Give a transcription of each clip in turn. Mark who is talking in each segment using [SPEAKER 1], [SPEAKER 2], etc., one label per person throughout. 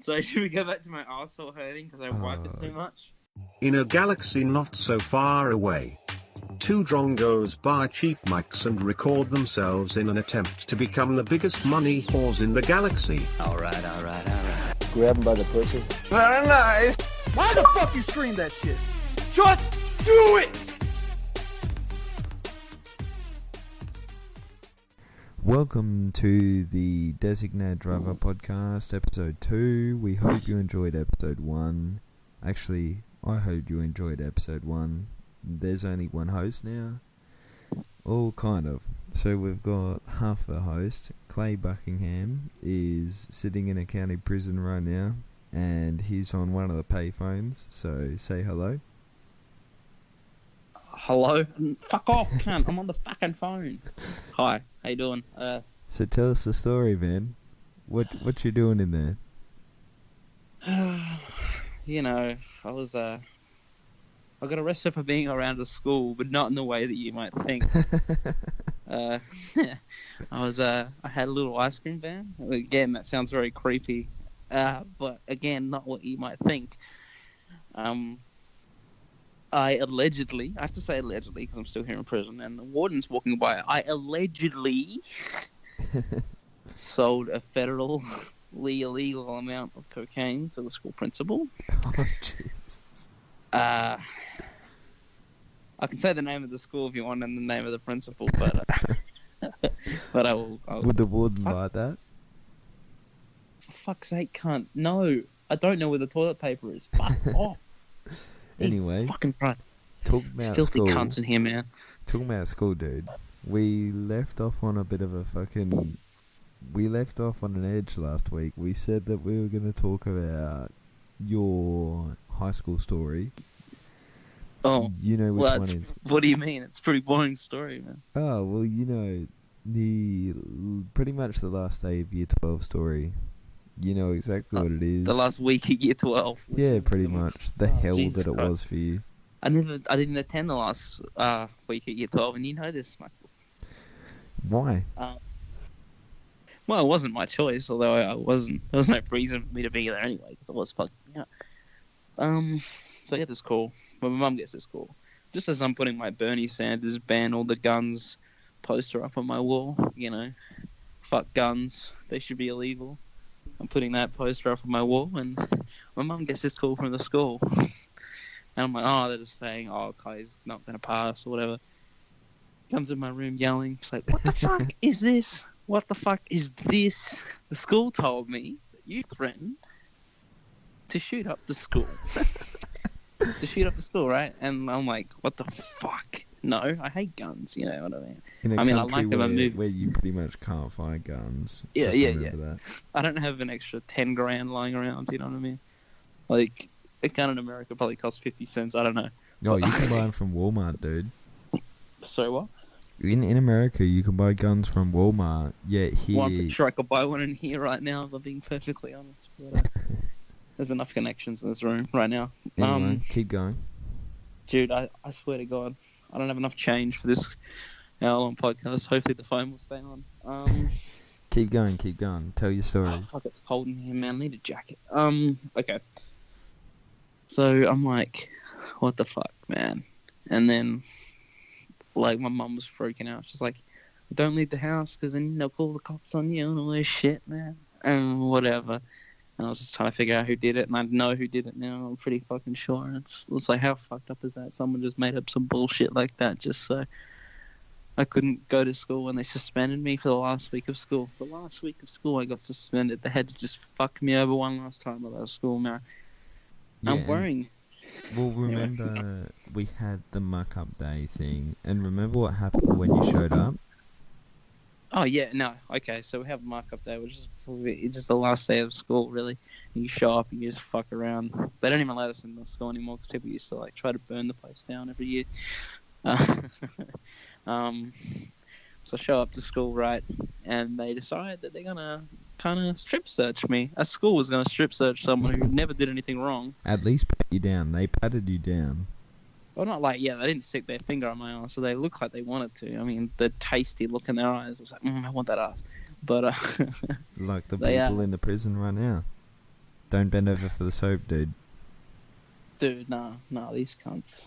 [SPEAKER 1] So should we go back to my arsehole hurting because I wiped it too much?
[SPEAKER 2] In a galaxy not so far away, two drongos buy cheap mics and record themselves in an attempt to become the biggest money whores in the galaxy.
[SPEAKER 3] Alright.
[SPEAKER 4] Grab him by the pussy.
[SPEAKER 3] Very nice.
[SPEAKER 5] Why the fuck you stream that shit? Just do it!
[SPEAKER 6] Welcome to the Designated Driver Podcast, Episode 2. We hope you enjoyed Episode 1. Actually, I hope you enjoyed Episode 1. There's only one host now. Oh, kind of. So we've got half the host. Clay Buckingham is sitting in a county prison right now, and he's on one of the payphones, so say hello.
[SPEAKER 1] Hello? Fuck off, cunt. I'm on the fucking phone. Hi, how you doing?
[SPEAKER 6] So tell us the story, man. What you doing in there?
[SPEAKER 1] You know, I got arrested for being around a school, but not in the way that you might think. I had a little ice cream van. Again, that sounds very creepy. But again, not what you might think. I have to say allegedly because I'm still here in prison, and the warden's walking by. I allegedly sold a federally illegal amount of cocaine to the school principal.
[SPEAKER 6] Oh, Jesus.
[SPEAKER 1] I can say the name of the school if you want and the name of the principal, but I will.
[SPEAKER 6] Would the warden like that?
[SPEAKER 1] For fuck's sake, cunt. No, I don't know where the toilet paper is. Fuck off.
[SPEAKER 6] Anyway,
[SPEAKER 1] fucking Christ.
[SPEAKER 6] Talking about
[SPEAKER 1] filthy
[SPEAKER 6] school.
[SPEAKER 1] Cunts in here, man.
[SPEAKER 6] Talking about school, dude. We left off on a bit of a fucking... We left off on an edge last week. We said that we were going to talk about your high school story.
[SPEAKER 1] Oh,
[SPEAKER 6] you know which one it's...
[SPEAKER 1] What do you mean? It's a pretty boring story, man.
[SPEAKER 6] Oh, well, you know, pretty much the last day of Year 12 story. You know exactly what it is.
[SPEAKER 1] The last week of Year 12.
[SPEAKER 6] Yeah, pretty much. The hell
[SPEAKER 1] Jesus
[SPEAKER 6] that it
[SPEAKER 1] Christ.
[SPEAKER 6] was for you.
[SPEAKER 1] I didn't attend the last week of Year 12, and you know this, Michael.
[SPEAKER 6] Why?
[SPEAKER 1] Well, it wasn't my choice, although I wasn't. There was no reason for me to be there anyway, because I was fucking out. So I get this call. My mum gets this call. Just as I'm putting my Bernie Sanders ban all the guns poster up on my wall, you know, fuck guns, they should be illegal. I'm putting that poster up on my wall, and my mum gets this call from the school. And I'm like, oh, they're just saying, oh, Clay's not going to pass or whatever. Comes in my room yelling. She's like, what the fuck is this? What the fuck is this? The school told me that you threatened to shoot up the school. To shoot up the school, right? And I'm like, what the fuck? No, I hate guns, you know what I mean?
[SPEAKER 6] In a
[SPEAKER 1] I
[SPEAKER 6] country
[SPEAKER 1] like them.
[SPEAKER 6] where you pretty much can't find guns.
[SPEAKER 1] Yeah.
[SPEAKER 6] That.
[SPEAKER 1] I don't have an extra 10 grand lying around, you know what I mean? Like, a gun in America probably costs 50 cents, I don't know.
[SPEAKER 6] Oh, you can buy them from Walmart, dude.
[SPEAKER 1] So what?
[SPEAKER 6] In America, you can buy guns from Walmart. Yeah, here...
[SPEAKER 1] Well, I'm pretty sure I could buy one in here right now, if I'm being perfectly honest. But, there's enough connections in this room right now.
[SPEAKER 6] Anyway, keep going.
[SPEAKER 1] Dude, I swear to God, I don't have enough change for this hour-long podcast. Hopefully the phone will stay on.
[SPEAKER 6] Keep going. Tell your story.
[SPEAKER 1] Oh, fuck, it's cold in here, man. I need a jacket. Okay. So I'm like, what the fuck, man? And then, like, my mum was freaking out. She's like, don't leave the house because then they'll call the cops on you and all this shit, man. And whatever. And I was just trying to figure out who did it, and I know who did it now. I'm pretty fucking sure. And it's like, how fucked up is that? Someone just made up some bullshit like that just so I couldn't go to school when they suspended me for the last week of school. The last week of school I got suspended. They had to just fuck me over one last time while I was school now.
[SPEAKER 6] Yeah,
[SPEAKER 1] I'm worrying.
[SPEAKER 6] Well, remember we had the muck-up day thing, and remember what happened when you showed up?
[SPEAKER 1] Oh, yeah, no. Okay, so we have a markup day, which is it's just the last day of school, really. And you show up and you just fuck around. They don't even let us in the school anymore because people used to, like, try to burn the place down every year. So I show up to school, right, and they decide that they're going to kind of strip search me. A school was going to strip search someone who never did anything wrong.
[SPEAKER 6] At least pat you down. They patted you down.
[SPEAKER 1] Well, not like, yeah, they didn't stick their finger on my ass, so they looked like they wanted to. I mean, the tasty look in their eyes was like, I want that ass. But,
[SPEAKER 6] like the people in the prison right now. Don't bend over for the soap, dude.
[SPEAKER 1] Dude, nah, these cunts.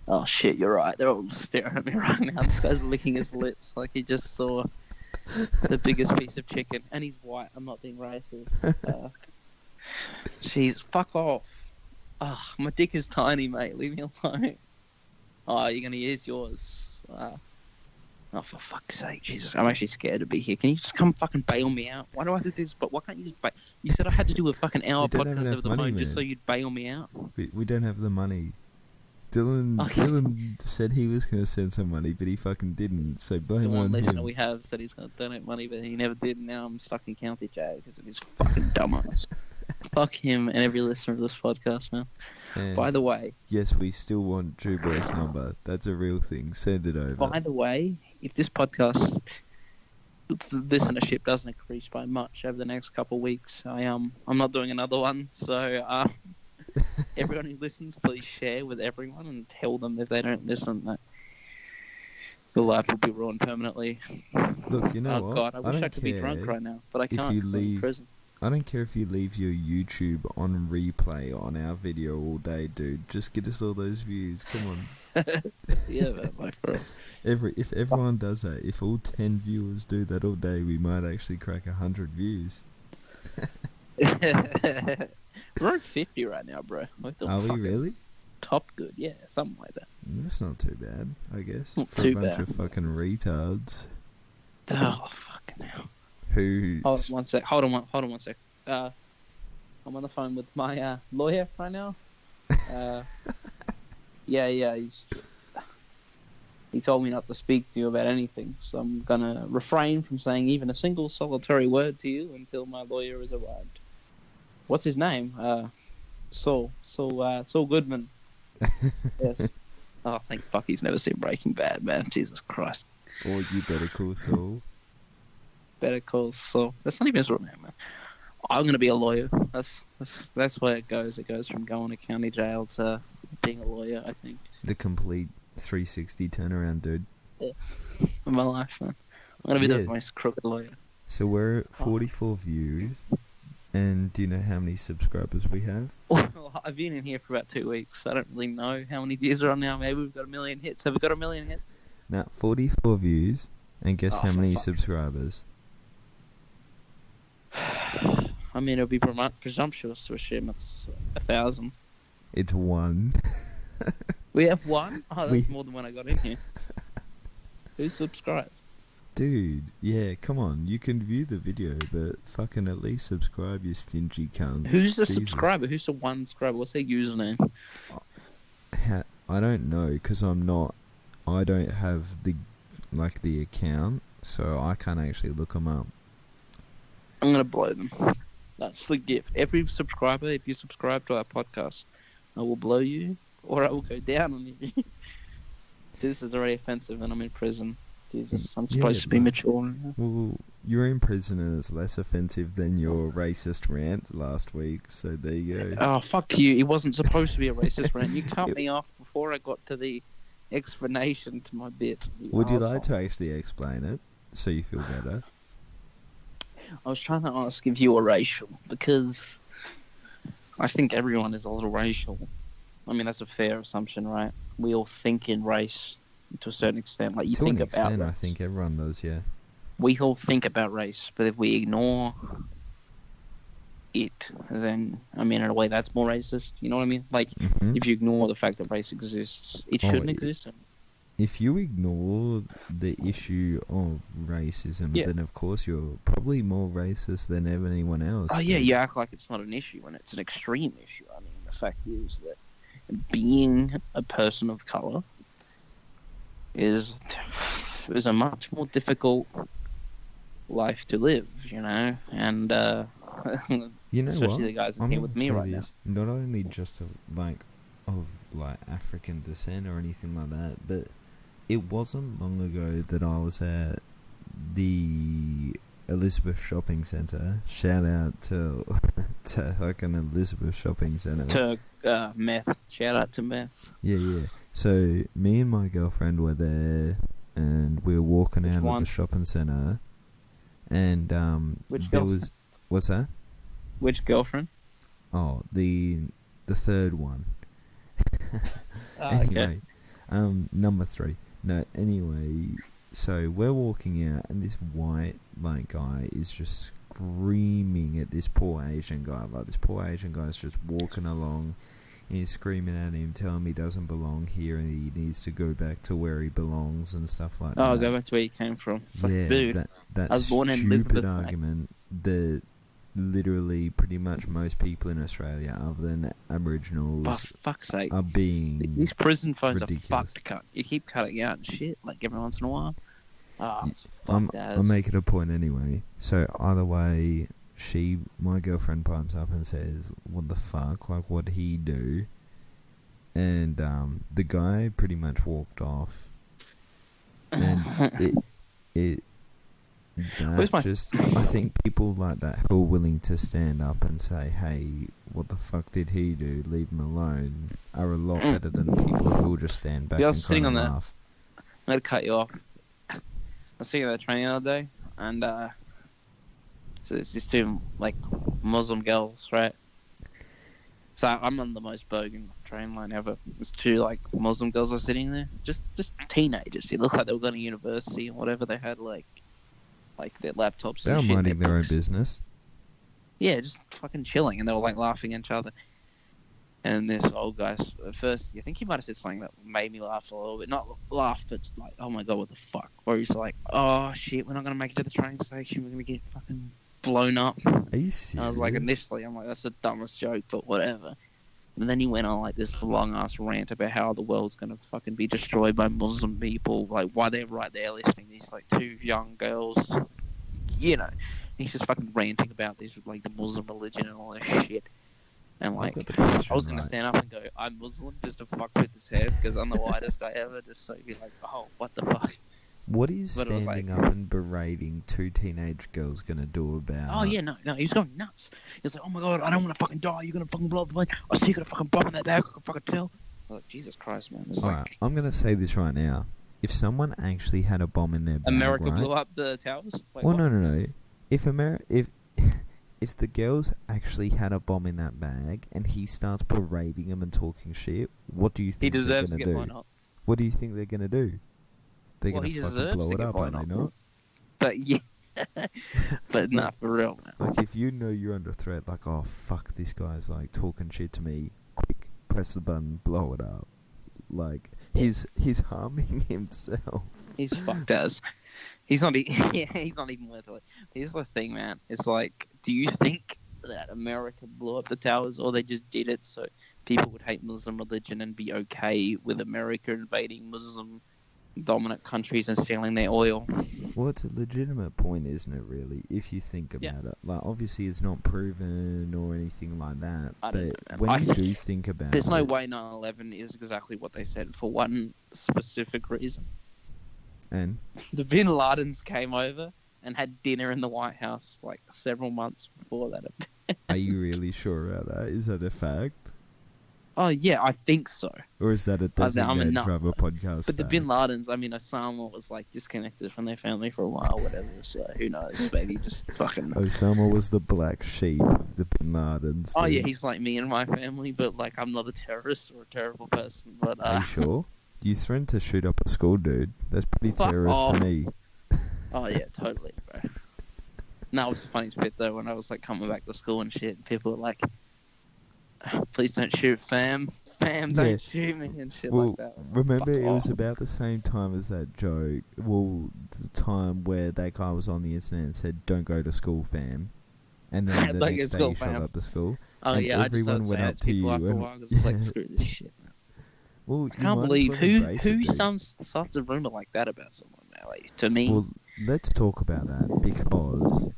[SPEAKER 1] Oh shit, you're right. They're all staring at me right now. This guy's licking his lips like he just saw the biggest piece of chicken. And he's white. I'm not being racist. Jeez, fuck off. My dick is tiny, mate. Leave me alone. Oh, you're gonna use yours. Oh, for fuck's sake, Jesus. I'm actually scared to be here. Can you just come fucking bail me out? Why do I have to do this? But why can't you just bail? You said I had to do a fucking hour podcast over the phone just so you'd bail me out.
[SPEAKER 6] We don't have the money. Dylan said he was going to send some money, but he fucking didn't. So blame
[SPEAKER 1] The one
[SPEAKER 6] on
[SPEAKER 1] listener
[SPEAKER 6] him.
[SPEAKER 1] we have said he's going to donate money, but he never did. And now I'm stuck in county jail because of his fucking dumbass. Fuck him and every listener of this podcast, man.
[SPEAKER 6] And
[SPEAKER 1] By the way,
[SPEAKER 6] yes, we still want Drew Boy's number. That's a real thing. Send it over.
[SPEAKER 1] by the way, if this podcast listenership doesn't increase by much over the next couple of weeks, I'm not doing another one. So everyone who listens, please share with everyone and tell them if they don't listen that your life will be ruined permanently.
[SPEAKER 6] Look, you know
[SPEAKER 1] Oh
[SPEAKER 6] what?
[SPEAKER 1] God, I wish I
[SPEAKER 6] don't
[SPEAKER 1] could be
[SPEAKER 6] care
[SPEAKER 1] drunk right now, but I
[SPEAKER 6] if
[SPEAKER 1] can't.
[SPEAKER 6] you
[SPEAKER 1] 'Cause I'm in
[SPEAKER 6] leave-
[SPEAKER 1] prison.
[SPEAKER 6] I don't care if you leave your YouTube on replay on our video all day, dude. Just get us all those views. Come on.
[SPEAKER 1] Yeah, man, like for real.
[SPEAKER 6] If everyone does that, if all 10 viewers do that all day, we might actually crack 100 views.
[SPEAKER 1] We're at 50 right now, bro. What the
[SPEAKER 6] Are we
[SPEAKER 1] fuck?
[SPEAKER 6] really?
[SPEAKER 1] Top good, yeah, something like that.
[SPEAKER 6] That's not too bad, I guess.
[SPEAKER 1] Not
[SPEAKER 6] for
[SPEAKER 1] too
[SPEAKER 6] a bunch
[SPEAKER 1] bad.
[SPEAKER 6] of fucking retards
[SPEAKER 1] Oh, fucking hell.
[SPEAKER 6] who...
[SPEAKER 1] Hold on one sec. Hold on one sec. I'm on the phone with my lawyer right now. Yeah. He told me not to speak to you about anything, so I'm gonna refrain from saying even a single solitary word to you until my lawyer has arrived. What's his name? Saul Goodman. Yes. Oh, thank fuck he's never seen Breaking Bad, man. Jesus Christ.
[SPEAKER 6] Or you better call Saul.
[SPEAKER 1] Better Call Saul. That's not even his real name, man. I'm gonna be a lawyer. That's where it goes. It goes from going to county jail to being a lawyer, I think.
[SPEAKER 6] The complete 360 turnaround, dude.
[SPEAKER 1] In my life, man. I'm gonna be
[SPEAKER 6] Yeah.
[SPEAKER 1] the most crooked lawyer.
[SPEAKER 6] So we're at 44 views. And do you know how many subscribers we have?
[SPEAKER 1] Well, I've been in here for about 2 weeks, so I don't really know how many views are on now. Maybe we've got 1 million hits. Have we got 1 million hits?
[SPEAKER 6] Now, 44 views. And guess
[SPEAKER 1] Oh,
[SPEAKER 6] how
[SPEAKER 1] for
[SPEAKER 6] many
[SPEAKER 1] fuck's sake.
[SPEAKER 6] subscribers?
[SPEAKER 1] I mean, it would be presumptuous to assume it's 1,000.
[SPEAKER 6] It's 1.
[SPEAKER 1] We have 1? Oh, that's
[SPEAKER 6] We-
[SPEAKER 1] more than when I got in here. Who subscribed?
[SPEAKER 6] Dude, yeah, come on. You can view the video, but fucking at least subscribe, you stingy cunt.
[SPEAKER 1] Who's the
[SPEAKER 6] Jesus.
[SPEAKER 1] subscriber? Who's the one subscriber? What's their username?
[SPEAKER 6] I don't know, because I don't have the account, so I can't actually look them up.
[SPEAKER 1] I'm gonna blow them. That's the gift. Every subscriber, if you subscribe to our podcast, I will blow you, or I will go down on you. This is already offensive, and I'm in prison. Jesus, I'm supposed to be
[SPEAKER 6] but-
[SPEAKER 1] mature.
[SPEAKER 6] Well, you're in prison and it's less offensive than your racist rant last week, so there you go.
[SPEAKER 1] Oh, fuck you. It wasn't supposed to be a racist rant. You cut me off before I got to the explanation to my bit.
[SPEAKER 6] Would you like
[SPEAKER 1] asshole.
[SPEAKER 6] to actually explain it, so you feel better?
[SPEAKER 1] I was trying to ask if you were racial, because I think everyone is a little racial. I mean, that's a fair assumption, right? We all think in race to a certain extent. Like, you
[SPEAKER 6] To
[SPEAKER 1] think
[SPEAKER 6] an
[SPEAKER 1] about
[SPEAKER 6] extent,
[SPEAKER 1] race.
[SPEAKER 6] I think everyone does, yeah.
[SPEAKER 1] We all think about race, but if we ignore it, then, I mean, in a way, that's more racist. You know what I mean? Like,
[SPEAKER 6] Mhm.
[SPEAKER 1] if you ignore the fact that race exists, it
[SPEAKER 6] Oh,
[SPEAKER 1] shouldn't
[SPEAKER 6] yeah.
[SPEAKER 1] exist.
[SPEAKER 6] If you ignore the issue of racism,
[SPEAKER 1] Yeah.
[SPEAKER 6] then of course you're probably more racist than anyone else.
[SPEAKER 1] Oh, yeah,
[SPEAKER 6] dude.
[SPEAKER 1] you act like it's not an issue, and it's an extreme issue. I mean, the fact is that being a person of color is a much more difficult life to live, you know, and
[SPEAKER 6] You know
[SPEAKER 1] especially
[SPEAKER 6] what?
[SPEAKER 1] the guys in
[SPEAKER 6] I'm
[SPEAKER 1] here
[SPEAKER 6] gonna
[SPEAKER 1] with me
[SPEAKER 6] say
[SPEAKER 1] right
[SPEAKER 6] this, not only just of African descent or anything like that, but it wasn't long ago that I was at the Elizabeth Shopping Centre. Shout out to fucking Elizabeth Shopping Centre.
[SPEAKER 1] To meth. Shout out to meth.
[SPEAKER 6] Yeah. So me and my girlfriend were there, and we were walking
[SPEAKER 1] Which
[SPEAKER 6] out
[SPEAKER 1] one?
[SPEAKER 6] of the shopping centre, and
[SPEAKER 1] Which
[SPEAKER 6] there
[SPEAKER 1] girlfriend?
[SPEAKER 6] was what's that?
[SPEAKER 1] Which girlfriend?
[SPEAKER 6] Oh, the third one.
[SPEAKER 1] Okay.
[SPEAKER 6] Anyway, number 3. No, anyway, so we're walking out, and this white guy is just screaming at this poor Asian guy. Like, this poor Asian guy's just walking along, and he's screaming at him, telling him he doesn't belong here, and he needs to go back to where he belongs and stuff like that.
[SPEAKER 1] Oh, go back to where you came from. It's like, dude,
[SPEAKER 6] that
[SPEAKER 1] I was born and lived
[SPEAKER 6] stupid
[SPEAKER 1] with
[SPEAKER 6] argument that literally pretty much most people in Australia, other than Aboriginals,
[SPEAKER 1] for fuck's sake.
[SPEAKER 6] are being
[SPEAKER 1] These prison phones
[SPEAKER 6] ridiculous.
[SPEAKER 1] are fucked to cut. You keep cutting out and shit, like every once in a while. Oh, it's
[SPEAKER 6] I'm
[SPEAKER 1] fucked as.
[SPEAKER 6] I'll make it a point anyway. So either way, my girlfriend pipes up and says, "What the fuck? Like, what'd he do?" And the guy pretty much walked off. And I think people like that who are willing to stand up and say, "Hey, what the fuck did he do? Leave him alone," are a lot better than people who will just stand back
[SPEAKER 1] Yeah, I
[SPEAKER 6] and
[SPEAKER 1] was sitting
[SPEAKER 6] kind of
[SPEAKER 1] on that.
[SPEAKER 6] laugh.
[SPEAKER 1] I'm gonna cut you off. I was sitting on the train the other day, and so there's these two like Muslim girls, right? So I'm on the most bogan train line ever. There's two like Muslim girls are sitting there, just teenagers. It looks like they were going to university and whatever. They had like their laptops
[SPEAKER 6] They're
[SPEAKER 1] and shit.
[SPEAKER 6] minding their own
[SPEAKER 1] books.
[SPEAKER 6] business.
[SPEAKER 1] Yeah, just fucking chilling, and they were like laughing at each other. And this old guy, at first, I think he might have said something that made me laugh a little bit. Not laugh, but just like, oh my god, what the fuck? Or he's like, oh shit, we're not going to make it to the train station. We're going to get fucking blown up.
[SPEAKER 6] Are you serious?
[SPEAKER 1] And I was like, initially, I'm like, that's the dumbest joke, but whatever. And then he went on like this long ass rant about how the world's going to fucking be destroyed by Muslim people. Like, why they're right there listening. These like two young girls, you know. He's just fucking ranting about this, like the Muslim religion and all this shit. And like, I was gonna stand up and go, "I'm Muslim," just to fuck with his head because I'm the whitest guy ever. Just so you're like, "Oh, what the fuck?"
[SPEAKER 6] What is
[SPEAKER 1] But it was
[SPEAKER 6] standing
[SPEAKER 1] like-
[SPEAKER 6] up and berating two teenage girls gonna do about?
[SPEAKER 1] Oh yeah, no, he was going nuts. He was like, "Oh my god, I don't want to fucking die. You're gonna fucking blow up the plane. I see you got a fucking bomb in that bag. I can fucking tell." I was like, Jesus Christ, man! It's
[SPEAKER 6] Alright,
[SPEAKER 1] like
[SPEAKER 6] I'm gonna say this right now. If someone actually had a bomb in their bag,
[SPEAKER 1] America
[SPEAKER 6] right?
[SPEAKER 1] blew up the towers. Wait,
[SPEAKER 6] Well,
[SPEAKER 1] what?
[SPEAKER 6] no. If the girls actually had a bomb in that bag and he starts berating them and talking shit, what do you
[SPEAKER 1] He
[SPEAKER 6] think they're
[SPEAKER 1] deserves to
[SPEAKER 6] gonna
[SPEAKER 1] get
[SPEAKER 6] do?
[SPEAKER 1] blown up.
[SPEAKER 6] What do you think they're gonna do? They're
[SPEAKER 1] Well,
[SPEAKER 6] gonna
[SPEAKER 1] he
[SPEAKER 6] fucking
[SPEAKER 1] deserves
[SPEAKER 6] blow
[SPEAKER 1] to
[SPEAKER 6] it
[SPEAKER 1] get
[SPEAKER 6] up, are
[SPEAKER 1] blown
[SPEAKER 6] they
[SPEAKER 1] up.
[SPEAKER 6] not?
[SPEAKER 1] But yeah, but not for real, man.
[SPEAKER 6] Like, if you know you're under threat, like, oh fuck, this guy's like talking shit to me. Quick, press the button, blow it up. Like, he's harming himself.
[SPEAKER 1] He's fucked as. He's not. He's not even worth it. Here's the thing, man. It's like, do you think that America blew up the towers, or they just did it so people would hate Muslim religion and be okay with America invading Muslim-dominant countries and stealing their oil?
[SPEAKER 6] Well, it's a legitimate point, isn't it, really, if you think
[SPEAKER 1] Yeah.
[SPEAKER 6] about it? Like, obviously it's not proven or anything like that,
[SPEAKER 1] I
[SPEAKER 6] but
[SPEAKER 1] don't know, man.
[SPEAKER 6] when you do think about
[SPEAKER 1] There's
[SPEAKER 6] it...
[SPEAKER 1] no way 9/11 is exactly what they said for one specific reason.
[SPEAKER 6] And?
[SPEAKER 1] The Bin Ladens came over and had dinner in the White House like several months before that.
[SPEAKER 6] Are you really sure about that? Is that a fact?
[SPEAKER 1] Oh yeah, I think so.
[SPEAKER 6] Or is that a
[SPEAKER 1] I'm a
[SPEAKER 6] designated
[SPEAKER 1] nut.
[SPEAKER 6] driver podcast
[SPEAKER 1] But the
[SPEAKER 6] fact?
[SPEAKER 1] Bin Ladens, I mean, Osama was like disconnected from their family for a while, whatever. So who knows? Maybe just fucking.
[SPEAKER 6] Osama was the black sheep of the Bin Ladens.
[SPEAKER 1] Oh yeah,
[SPEAKER 6] dude.
[SPEAKER 1] he's like me and my family, but like I'm not a terrorist or a terrible person. But
[SPEAKER 6] Are you sure? You threatened to shoot up a school, dude. That's pretty
[SPEAKER 1] Fuck
[SPEAKER 6] terrorist
[SPEAKER 1] off.
[SPEAKER 6] to me.
[SPEAKER 1] Oh yeah, totally, bro. No, it was the funniest bit though when I was like coming back to school and shit, and people were like, "Please don't shoot, fam, don't
[SPEAKER 6] Yeah.
[SPEAKER 1] shoot me," and shit
[SPEAKER 6] Well,
[SPEAKER 1] like that. I was like,
[SPEAKER 6] remember,
[SPEAKER 1] "Fuck
[SPEAKER 6] it was
[SPEAKER 1] off."
[SPEAKER 6] about the same time as that joke. Well, the time where that guy was on the internet and said, "Don't go to school, fam," and then the
[SPEAKER 1] Don't go
[SPEAKER 6] next
[SPEAKER 1] to
[SPEAKER 6] day
[SPEAKER 1] school,
[SPEAKER 6] he showed
[SPEAKER 1] fam.
[SPEAKER 6] up to school.
[SPEAKER 1] Oh
[SPEAKER 6] and
[SPEAKER 1] yeah, I just
[SPEAKER 6] everyone
[SPEAKER 1] started
[SPEAKER 6] went
[SPEAKER 1] saying
[SPEAKER 6] up
[SPEAKER 1] it to
[SPEAKER 6] to
[SPEAKER 1] people
[SPEAKER 6] you
[SPEAKER 1] after a
[SPEAKER 6] and-
[SPEAKER 1] while because it's like, screw this shit, man.
[SPEAKER 6] Well,
[SPEAKER 1] I can't believe who starts a rumor like that about someone, man. Like, to me,
[SPEAKER 6] Well, let's talk about that because,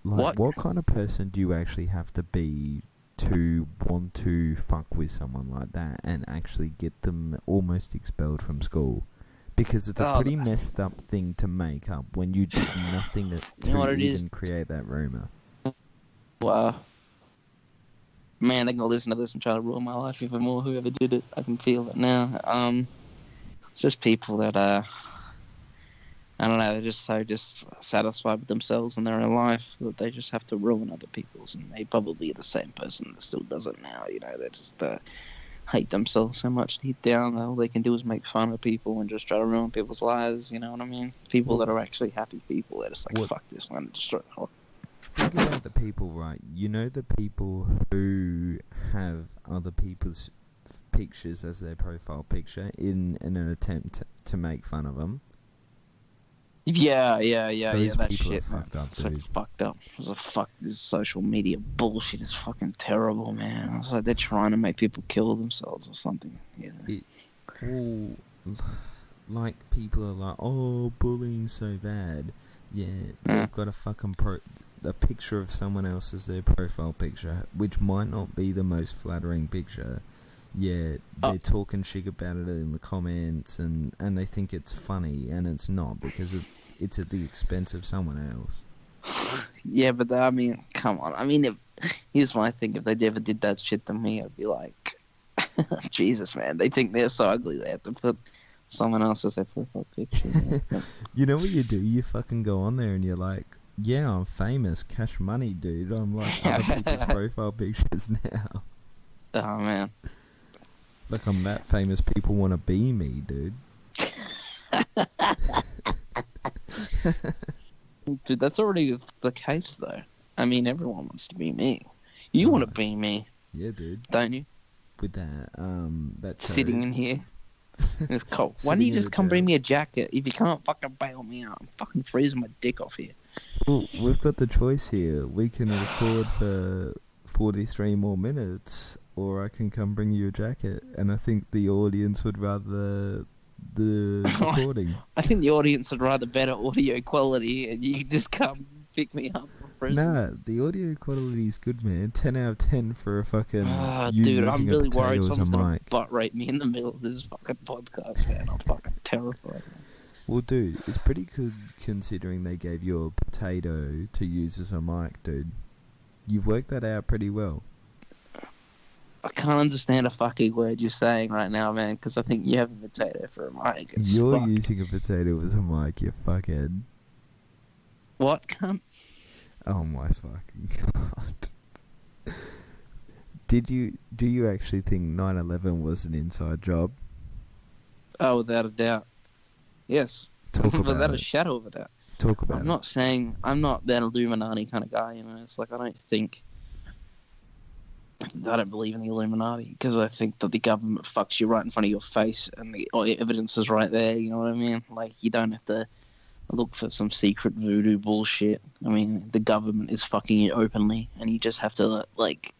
[SPEAKER 1] What?
[SPEAKER 6] what kind of person do you actually have to be to want to fuck with someone like that and actually get them almost expelled from school? Because it's a
[SPEAKER 1] Oh,
[SPEAKER 6] pretty messed up thing to make up when you did nothing to
[SPEAKER 1] know what it
[SPEAKER 6] even
[SPEAKER 1] is?
[SPEAKER 6] create that rumor.
[SPEAKER 1] wow. Man, they're gonna listen to this and try to ruin my life even more. Whoever did it, I can feel it now. It's just people that I don't know, they're just so dissatisfied with themselves and their own life that they just have to ruin other people's, and they probably are the same person that still does it now, you know, they just hate themselves so much deep down, all they can do is make fun of people and just try to ruin people's lives, you know what I mean? People that are actually happy people, they're just like, fuck this, I'm going to destroy it all.
[SPEAKER 6] Think about the people, right? You know the people who have other people's pictures as their profile picture in an attempt to make fun of them?
[SPEAKER 1] Yeah,
[SPEAKER 6] Those
[SPEAKER 1] that
[SPEAKER 6] people
[SPEAKER 1] shit,
[SPEAKER 6] are fucked up,
[SPEAKER 1] it's so
[SPEAKER 6] dude.
[SPEAKER 1] fucked up. It's like, fuck, this social media bullshit is fucking terrible, man. It's like they're trying to make people kill themselves or something. Yeah.
[SPEAKER 6] Like, people are like, oh, bullying's so bad. Yeah, they've got a fucking a picture of someone else as their profile picture, which might not be the most flattering picture. Yeah, they're talking shit about it in the comments, and they think it's funny, and it's not, because it's at the expense of someone else.
[SPEAKER 1] Yeah, but I mean, come on. I mean, here's what I think. If they ever did that shit to me, I'd be like, Jesus, man. They think they're so ugly, they have to put someone else as their profile picture.
[SPEAKER 6] You know what you do? You fucking go on there and you're like, yeah, I'm famous, cash money, dude. I'm like other people's profile pictures now.
[SPEAKER 1] Oh, man.
[SPEAKER 6] Like, I'm that famous, people want to be me, dude.
[SPEAKER 1] Dude, that's already the case, though. I mean, everyone wants to be me. You want to be me.
[SPEAKER 6] Yeah, dude.
[SPEAKER 1] Don't you?
[SPEAKER 6] With that
[SPEAKER 1] sitting in here. It's cold. Why don't you just come bring me a jacket? If you can't fucking bail me out, I'm fucking freezing my dick off here.
[SPEAKER 6] Well, we've got the choice here. We can record for 43 more minutes, or I can come bring you a jacket, and I think the audience would rather the recording.
[SPEAKER 1] I think the audience would rather better audio quality, and you just come pick me up.
[SPEAKER 6] Nah, the audio quality is good, man. 10 out of 10 for a fucking
[SPEAKER 1] dude, I'm really worried someone's gonna
[SPEAKER 6] mic.
[SPEAKER 1] butt rape me in the middle of this fucking podcast, man. I'm fucking terrified, man.
[SPEAKER 6] Well, dude, it's pretty good considering they gave you a potato to use as a mic, dude. You've worked that out pretty well.
[SPEAKER 1] I can't understand a fucking word you're saying right now, man, because I think you have a potato for a mic.
[SPEAKER 6] You're using a potato as a mic, you fuckhead.
[SPEAKER 1] What, cunt?
[SPEAKER 6] Oh my fucking god. Do you actually think 9/11 was an inside job?
[SPEAKER 1] Oh, without a doubt. Yes.
[SPEAKER 6] Talk about
[SPEAKER 1] without
[SPEAKER 6] it.
[SPEAKER 1] a shadow of a doubt.
[SPEAKER 6] Talk about
[SPEAKER 1] I'm not saying I'm not that Illuminati kind of guy, you know. It's like I don't believe in the Illuminati because I think that the government fucks you right in front of your face and the evidence is right there, you know what I mean? Like, you don't have to look for some secret voodoo bullshit. I mean, the government is fucking you openly, and you just have to, like,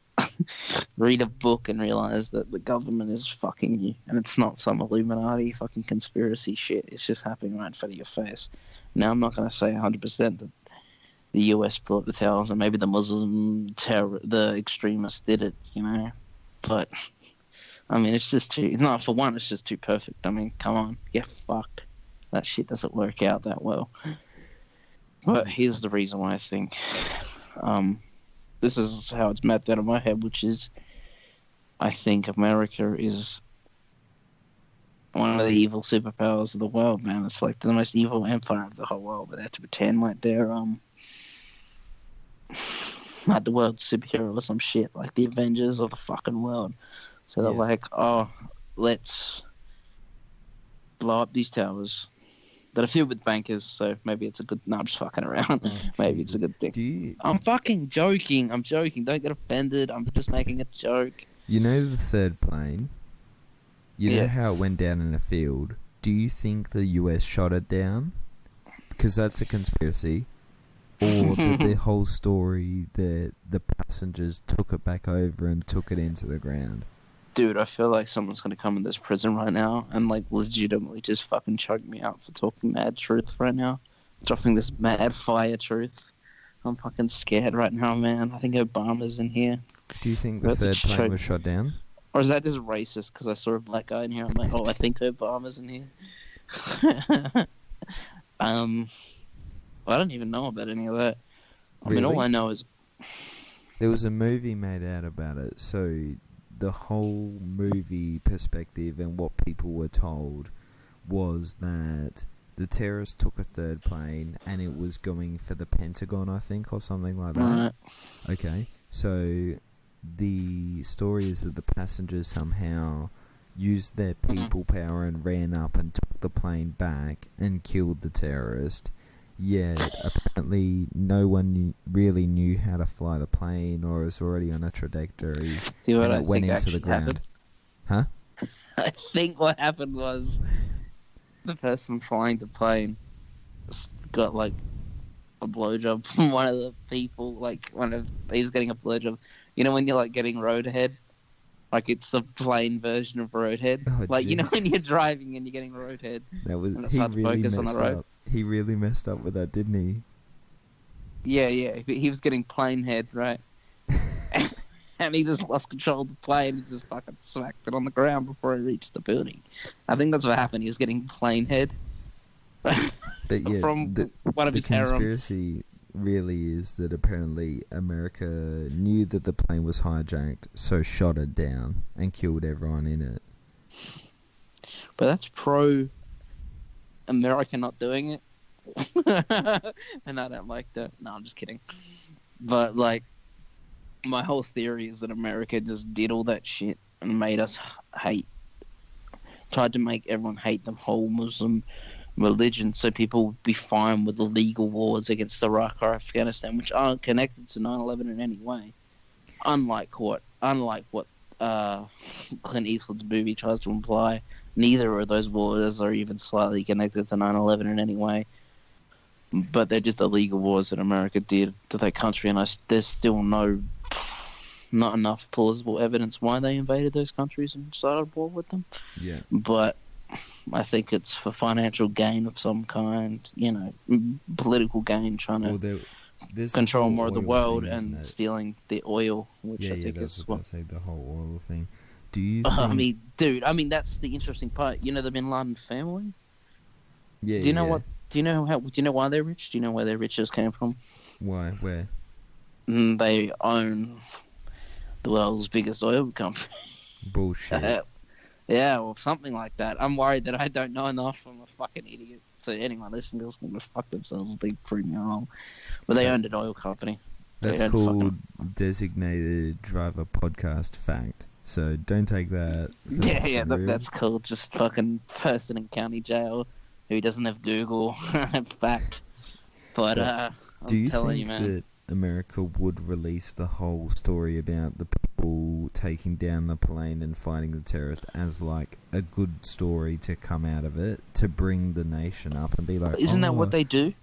[SPEAKER 1] read a book and realize that the government is fucking you, and it's not some Illuminati fucking conspiracy shit. It's just happening right in front of your face. Now, I'm not going to say 100% that the US brought the towers, and maybe the the extremists did it, you know, but, I mean, it's just for one, it's just too perfect. I mean, come on, get fucked. That shit doesn't work out that well. But here's the reason why I think this is how it's mapped out of my head, which is I think America is one of the evil superpowers of the world, man. It's like the most evil empire of the whole world, but they have to pretend like they're like the world's superhero or some shit, like the Avengers of the fucking world. So they're like, oh, let's blow up these towers that are filled with bankers, so maybe it's a good... No, I'm just fucking around. Maybe it's a good thing. I'm fucking joking. I'm joking. Don't get offended. I'm just making a joke.
[SPEAKER 6] You know the third plane? You know how it went down in a field? Do you think the US shot it down? Because that's a conspiracy. Or that the whole story, the passengers took it back over and took it into the ground?
[SPEAKER 1] Dude, I feel like someone's gonna come in this prison right now and, like, legitimately just fucking choke me out for talking mad truth right now. Dropping this mad fire truth. I'm fucking scared right now, man. I think Obama's in here.
[SPEAKER 6] Do you think the third plane was shot down?
[SPEAKER 1] Or is that just racist because I saw a black guy in here? I'm like, oh, I think Obama's in here. I don't even know about any of that. I mean, all I know is...
[SPEAKER 6] There was a movie made out about it, so... The whole movie perspective and what people were told was that the terrorists took a third plane, and it was going for the Pentagon, I think, or something like that.
[SPEAKER 1] Right.
[SPEAKER 6] Okay, so the story is that the passengers somehow used their people power and ran up and took the plane back and killed the terrorist. Yet, apparently, no one really knew how to fly the plane, or was already on a trajectory,
[SPEAKER 1] See what
[SPEAKER 6] and
[SPEAKER 1] I
[SPEAKER 6] it went
[SPEAKER 1] think
[SPEAKER 6] into the
[SPEAKER 1] actually
[SPEAKER 6] ground.
[SPEAKER 1] happened?
[SPEAKER 6] Huh?
[SPEAKER 1] I think what happened was the person flying the plane got like a blowjob from one of the people. He was getting a blowjob. You know when you're like getting roadhead, like it's the plain version of roadhead.
[SPEAKER 6] Oh,
[SPEAKER 1] you know when
[SPEAKER 6] Jesus.
[SPEAKER 1] you're driving and you're getting roadhead.
[SPEAKER 6] That was
[SPEAKER 1] And it's
[SPEAKER 6] he
[SPEAKER 1] hard to
[SPEAKER 6] really
[SPEAKER 1] focus on the
[SPEAKER 6] messed
[SPEAKER 1] road.
[SPEAKER 6] up. He really messed up with that, didn't he?
[SPEAKER 1] Yeah. He was getting plane head, right? And he just lost control of the plane and just fucking smacked it on the ground before he reached the building. I think that's what happened. He was getting plane head.
[SPEAKER 6] But yeah,
[SPEAKER 1] From one of
[SPEAKER 6] the
[SPEAKER 1] his harem.
[SPEAKER 6] conspiracy really is that apparently America knew that the plane was hijacked, so shot it down and killed everyone in it.
[SPEAKER 1] But that's pro-America not doing it. And I don't like that. No, I'm just kidding. But, like, my whole theory is that America just did all that shit and made us tried to make everyone hate the whole Muslim religion so people would be fine with illegal wars against Iraq or Afghanistan, which aren't connected to 9/11 in any way. Unlike what Clint Eastwood's movie tries to imply, neither of those wars are even slightly connected to 9/11 in any way. But they're just illegal wars that America did to that country, and there's still not enough plausible evidence why they invaded those countries and started war with them.
[SPEAKER 6] Yeah.
[SPEAKER 1] But I think it's for financial gain of some kind, political gain, trying to
[SPEAKER 6] there's
[SPEAKER 1] control
[SPEAKER 6] whole
[SPEAKER 1] more of the
[SPEAKER 6] oil
[SPEAKER 1] world
[SPEAKER 6] thing, isn't
[SPEAKER 1] and
[SPEAKER 6] it?
[SPEAKER 1] stealing the oil, which
[SPEAKER 6] Yeah,
[SPEAKER 1] I think
[SPEAKER 6] that's
[SPEAKER 1] is
[SPEAKER 6] what I
[SPEAKER 1] what.
[SPEAKER 6] say, the whole oil thing. Do you think...
[SPEAKER 1] I mean, dude, that's the interesting part. You know the Bin Laden family?
[SPEAKER 6] Yeah,
[SPEAKER 1] Do you know
[SPEAKER 6] yeah.
[SPEAKER 1] what? Do you know why they're rich? Do you know where their riches came from?
[SPEAKER 6] Why? Where?
[SPEAKER 1] They own the world's biggest oil company.
[SPEAKER 6] Bullshit.
[SPEAKER 1] Yeah, or something like that. I'm worried that I don't know enough. I'm a fucking idiot. So anyone listening to this will fuck themselves. They prove me wrong. But they owned an oil company.
[SPEAKER 6] That's called Designated Driver Podcast Fact. So don't take that.
[SPEAKER 1] Yeah, that's called just fucking person in county jail who doesn't have Google. Fact. But
[SPEAKER 6] do you
[SPEAKER 1] I'm telling
[SPEAKER 6] think
[SPEAKER 1] you, man.
[SPEAKER 6] that America would release the whole story about the people taking down the plane and fighting the terrorist as like a good story to come out of it, to bring the nation up and be like,
[SPEAKER 1] Isn't that what they do?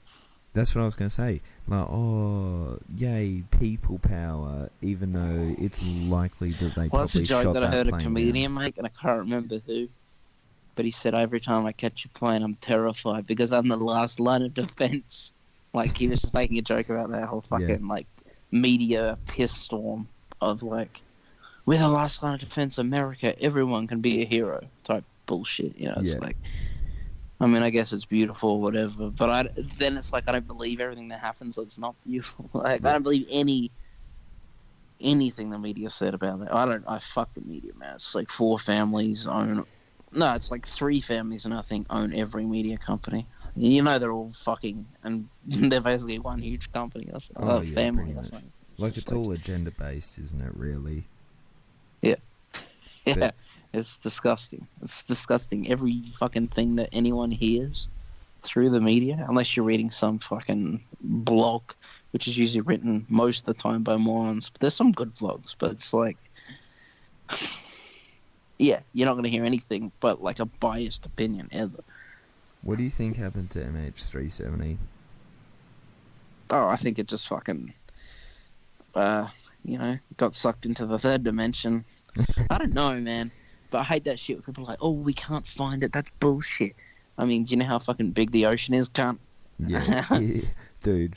[SPEAKER 6] That's what I was going to say. Like, oh, yay, people power, even though it's likely that they
[SPEAKER 1] Well, that's a
[SPEAKER 6] probably
[SPEAKER 1] joke
[SPEAKER 6] shot
[SPEAKER 1] that I heard a
[SPEAKER 6] plane
[SPEAKER 1] comedian make, and I can't remember who. But he said, every time I catch a plane, I'm terrified because I'm the last line of defense. Like, he was just making a joke about that whole fucking, media piss storm of, we're the last line of defense, America, everyone can be a hero type bullshit. It's I mean, I guess it's beautiful or whatever, but then it's like I don't believe everything that happens, so it's not beautiful. I don't believe anything the media said about that. I fuck the media, man. It's like 4 families own... No, it's like 3 families, and I think own every media company. They're all fucking... And they're basically one huge company. Or something. Family or something.
[SPEAKER 6] It's all agenda-based, isn't it, really?
[SPEAKER 1] Yeah. Yeah.
[SPEAKER 6] But...
[SPEAKER 1] It's disgusting. It's disgusting. Every fucking thing that anyone hears through the media, unless you're reading some fucking blog, which is usually written most of the time by morons. But there's some good vlogs, but it's like... Yeah, you're not going to hear anything but a biased opinion ever.
[SPEAKER 6] What do you think happened to MH370?
[SPEAKER 1] Oh, I think it just fucking... got sucked into the third dimension. I don't know, man. But I hate that shit when people are like, oh, we can't find it. That's bullshit. I mean, do you know how fucking big the ocean is, cunt?
[SPEAKER 6] Yeah. Dude,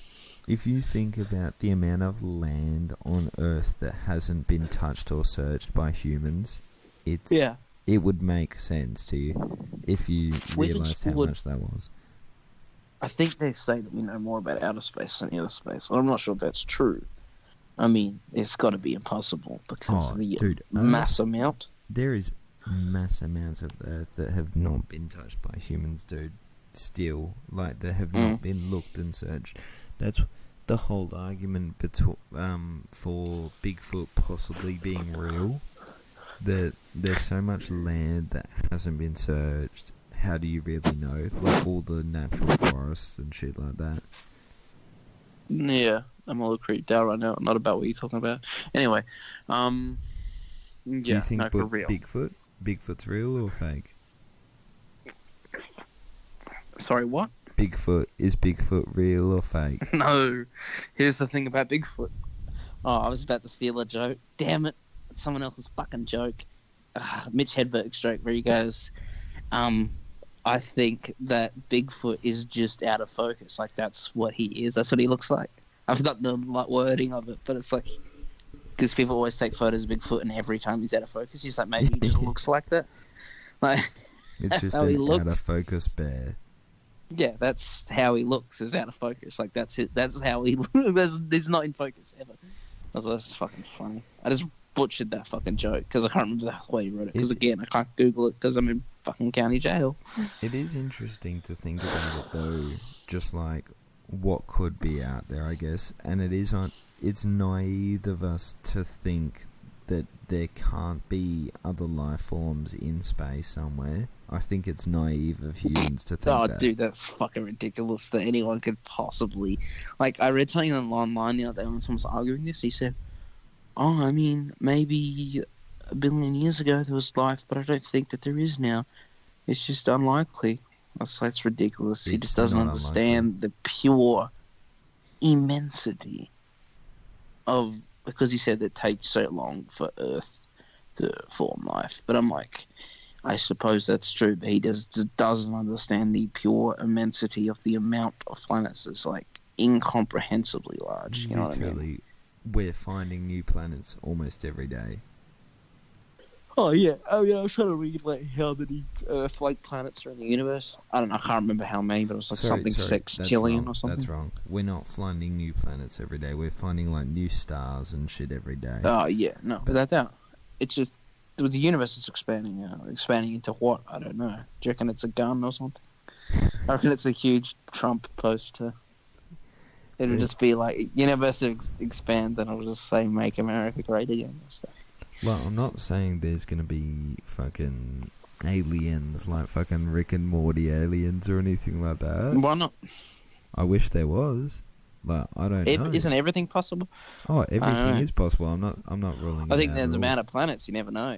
[SPEAKER 6] if you think about the amount of land on Earth that hasn't been touched or searched by humans, it would make sense to you if you realised how much that was.
[SPEAKER 1] I think they say that we know more about outer space than inner space. I'm not sure if that's true. I mean, it's got to be impossible because of the mass amount.
[SPEAKER 6] There is mass amounts of Earth that have not been touched by humans, dude. still, like they have not been looked and searched. That's the whole argument for Bigfoot possibly being real. That there's so much land that hasn't been searched. How do you really know? Like all the natural forests and shit like that.
[SPEAKER 1] Yeah, I'm a little creeped out right now. Not about what you're talking about. Anyway,
[SPEAKER 6] Do
[SPEAKER 1] yeah,
[SPEAKER 6] you think
[SPEAKER 1] no, for real.
[SPEAKER 6] Bigfoot's real or fake?
[SPEAKER 1] Sorry, what?
[SPEAKER 6] Is Bigfoot real or fake?
[SPEAKER 1] No. Here's the thing about Bigfoot. Oh, I was about to steal a joke. Damn it. It's someone else's fucking joke. Mitch Hedberg's joke where he goes, I think that Bigfoot is just out of focus. Like, that's what he is. That's what he looks like. I forgot the wording of it, but it's like, because people always take photos of Bigfoot, and every time he's out of focus, he's like, maybe he just looks like that. Like,
[SPEAKER 6] It's
[SPEAKER 1] that's
[SPEAKER 6] just
[SPEAKER 1] how he
[SPEAKER 6] an
[SPEAKER 1] looks.
[SPEAKER 6] out of focus bear.
[SPEAKER 1] Yeah, that's how he looks, is out of focus. Like, that's it. That's how he looks. He's not in focus ever. That's fucking funny. I just butchered that fucking joke because I can't remember the way he wrote it. Because, again, I can't Google it because I'm in fucking county jail.
[SPEAKER 6] It is interesting to think about it, though, just like what could be out there, I guess. And it's naive of us to think that there can't be other life forms in space somewhere. I think it's naive of humans to think that.
[SPEAKER 1] Oh, dude, that's fucking ridiculous that anyone could possibly... Like, I read something online the other day when someone was arguing this. He said, oh, I mean, maybe a billion years ago there was life, but I don't think that there is now. It's just unlikely. That's ridiculous. He just doesn't understand the pure immensity of... Because he said it takes so long for Earth to form life. But I'm like... I suppose that's true, but he doesn't understand the pure immensity of the amount of planets. It's like incomprehensibly large. You know what I mean?
[SPEAKER 6] We're finding new planets almost every day.
[SPEAKER 1] Oh yeah, I was trying to read like how many Earth-like planets are in the universe. I don't know, I can't remember how many, but it was like something sextillion or something.
[SPEAKER 6] That's wrong. We're not finding new planets every day. We're finding like new stars and shit every day.
[SPEAKER 1] Oh yeah, no, without doubt. It's just the universe is expanding. Expanding into what? I don't know. Do you reckon it's a gun or something? I reckon it's a huge Trump poster. It'll just be like, universe expands, and it'll just say, make America great again. So.
[SPEAKER 6] Well, I'm not saying there's going to be fucking aliens, like fucking Rick and Morty aliens or anything like that.
[SPEAKER 1] Why not?
[SPEAKER 6] I wish there was. Like, I don't know.
[SPEAKER 1] Isn't everything possible?
[SPEAKER 6] Oh, everything is possible. I'm not ruling it out.
[SPEAKER 1] I think there's the amount of planets, you never know.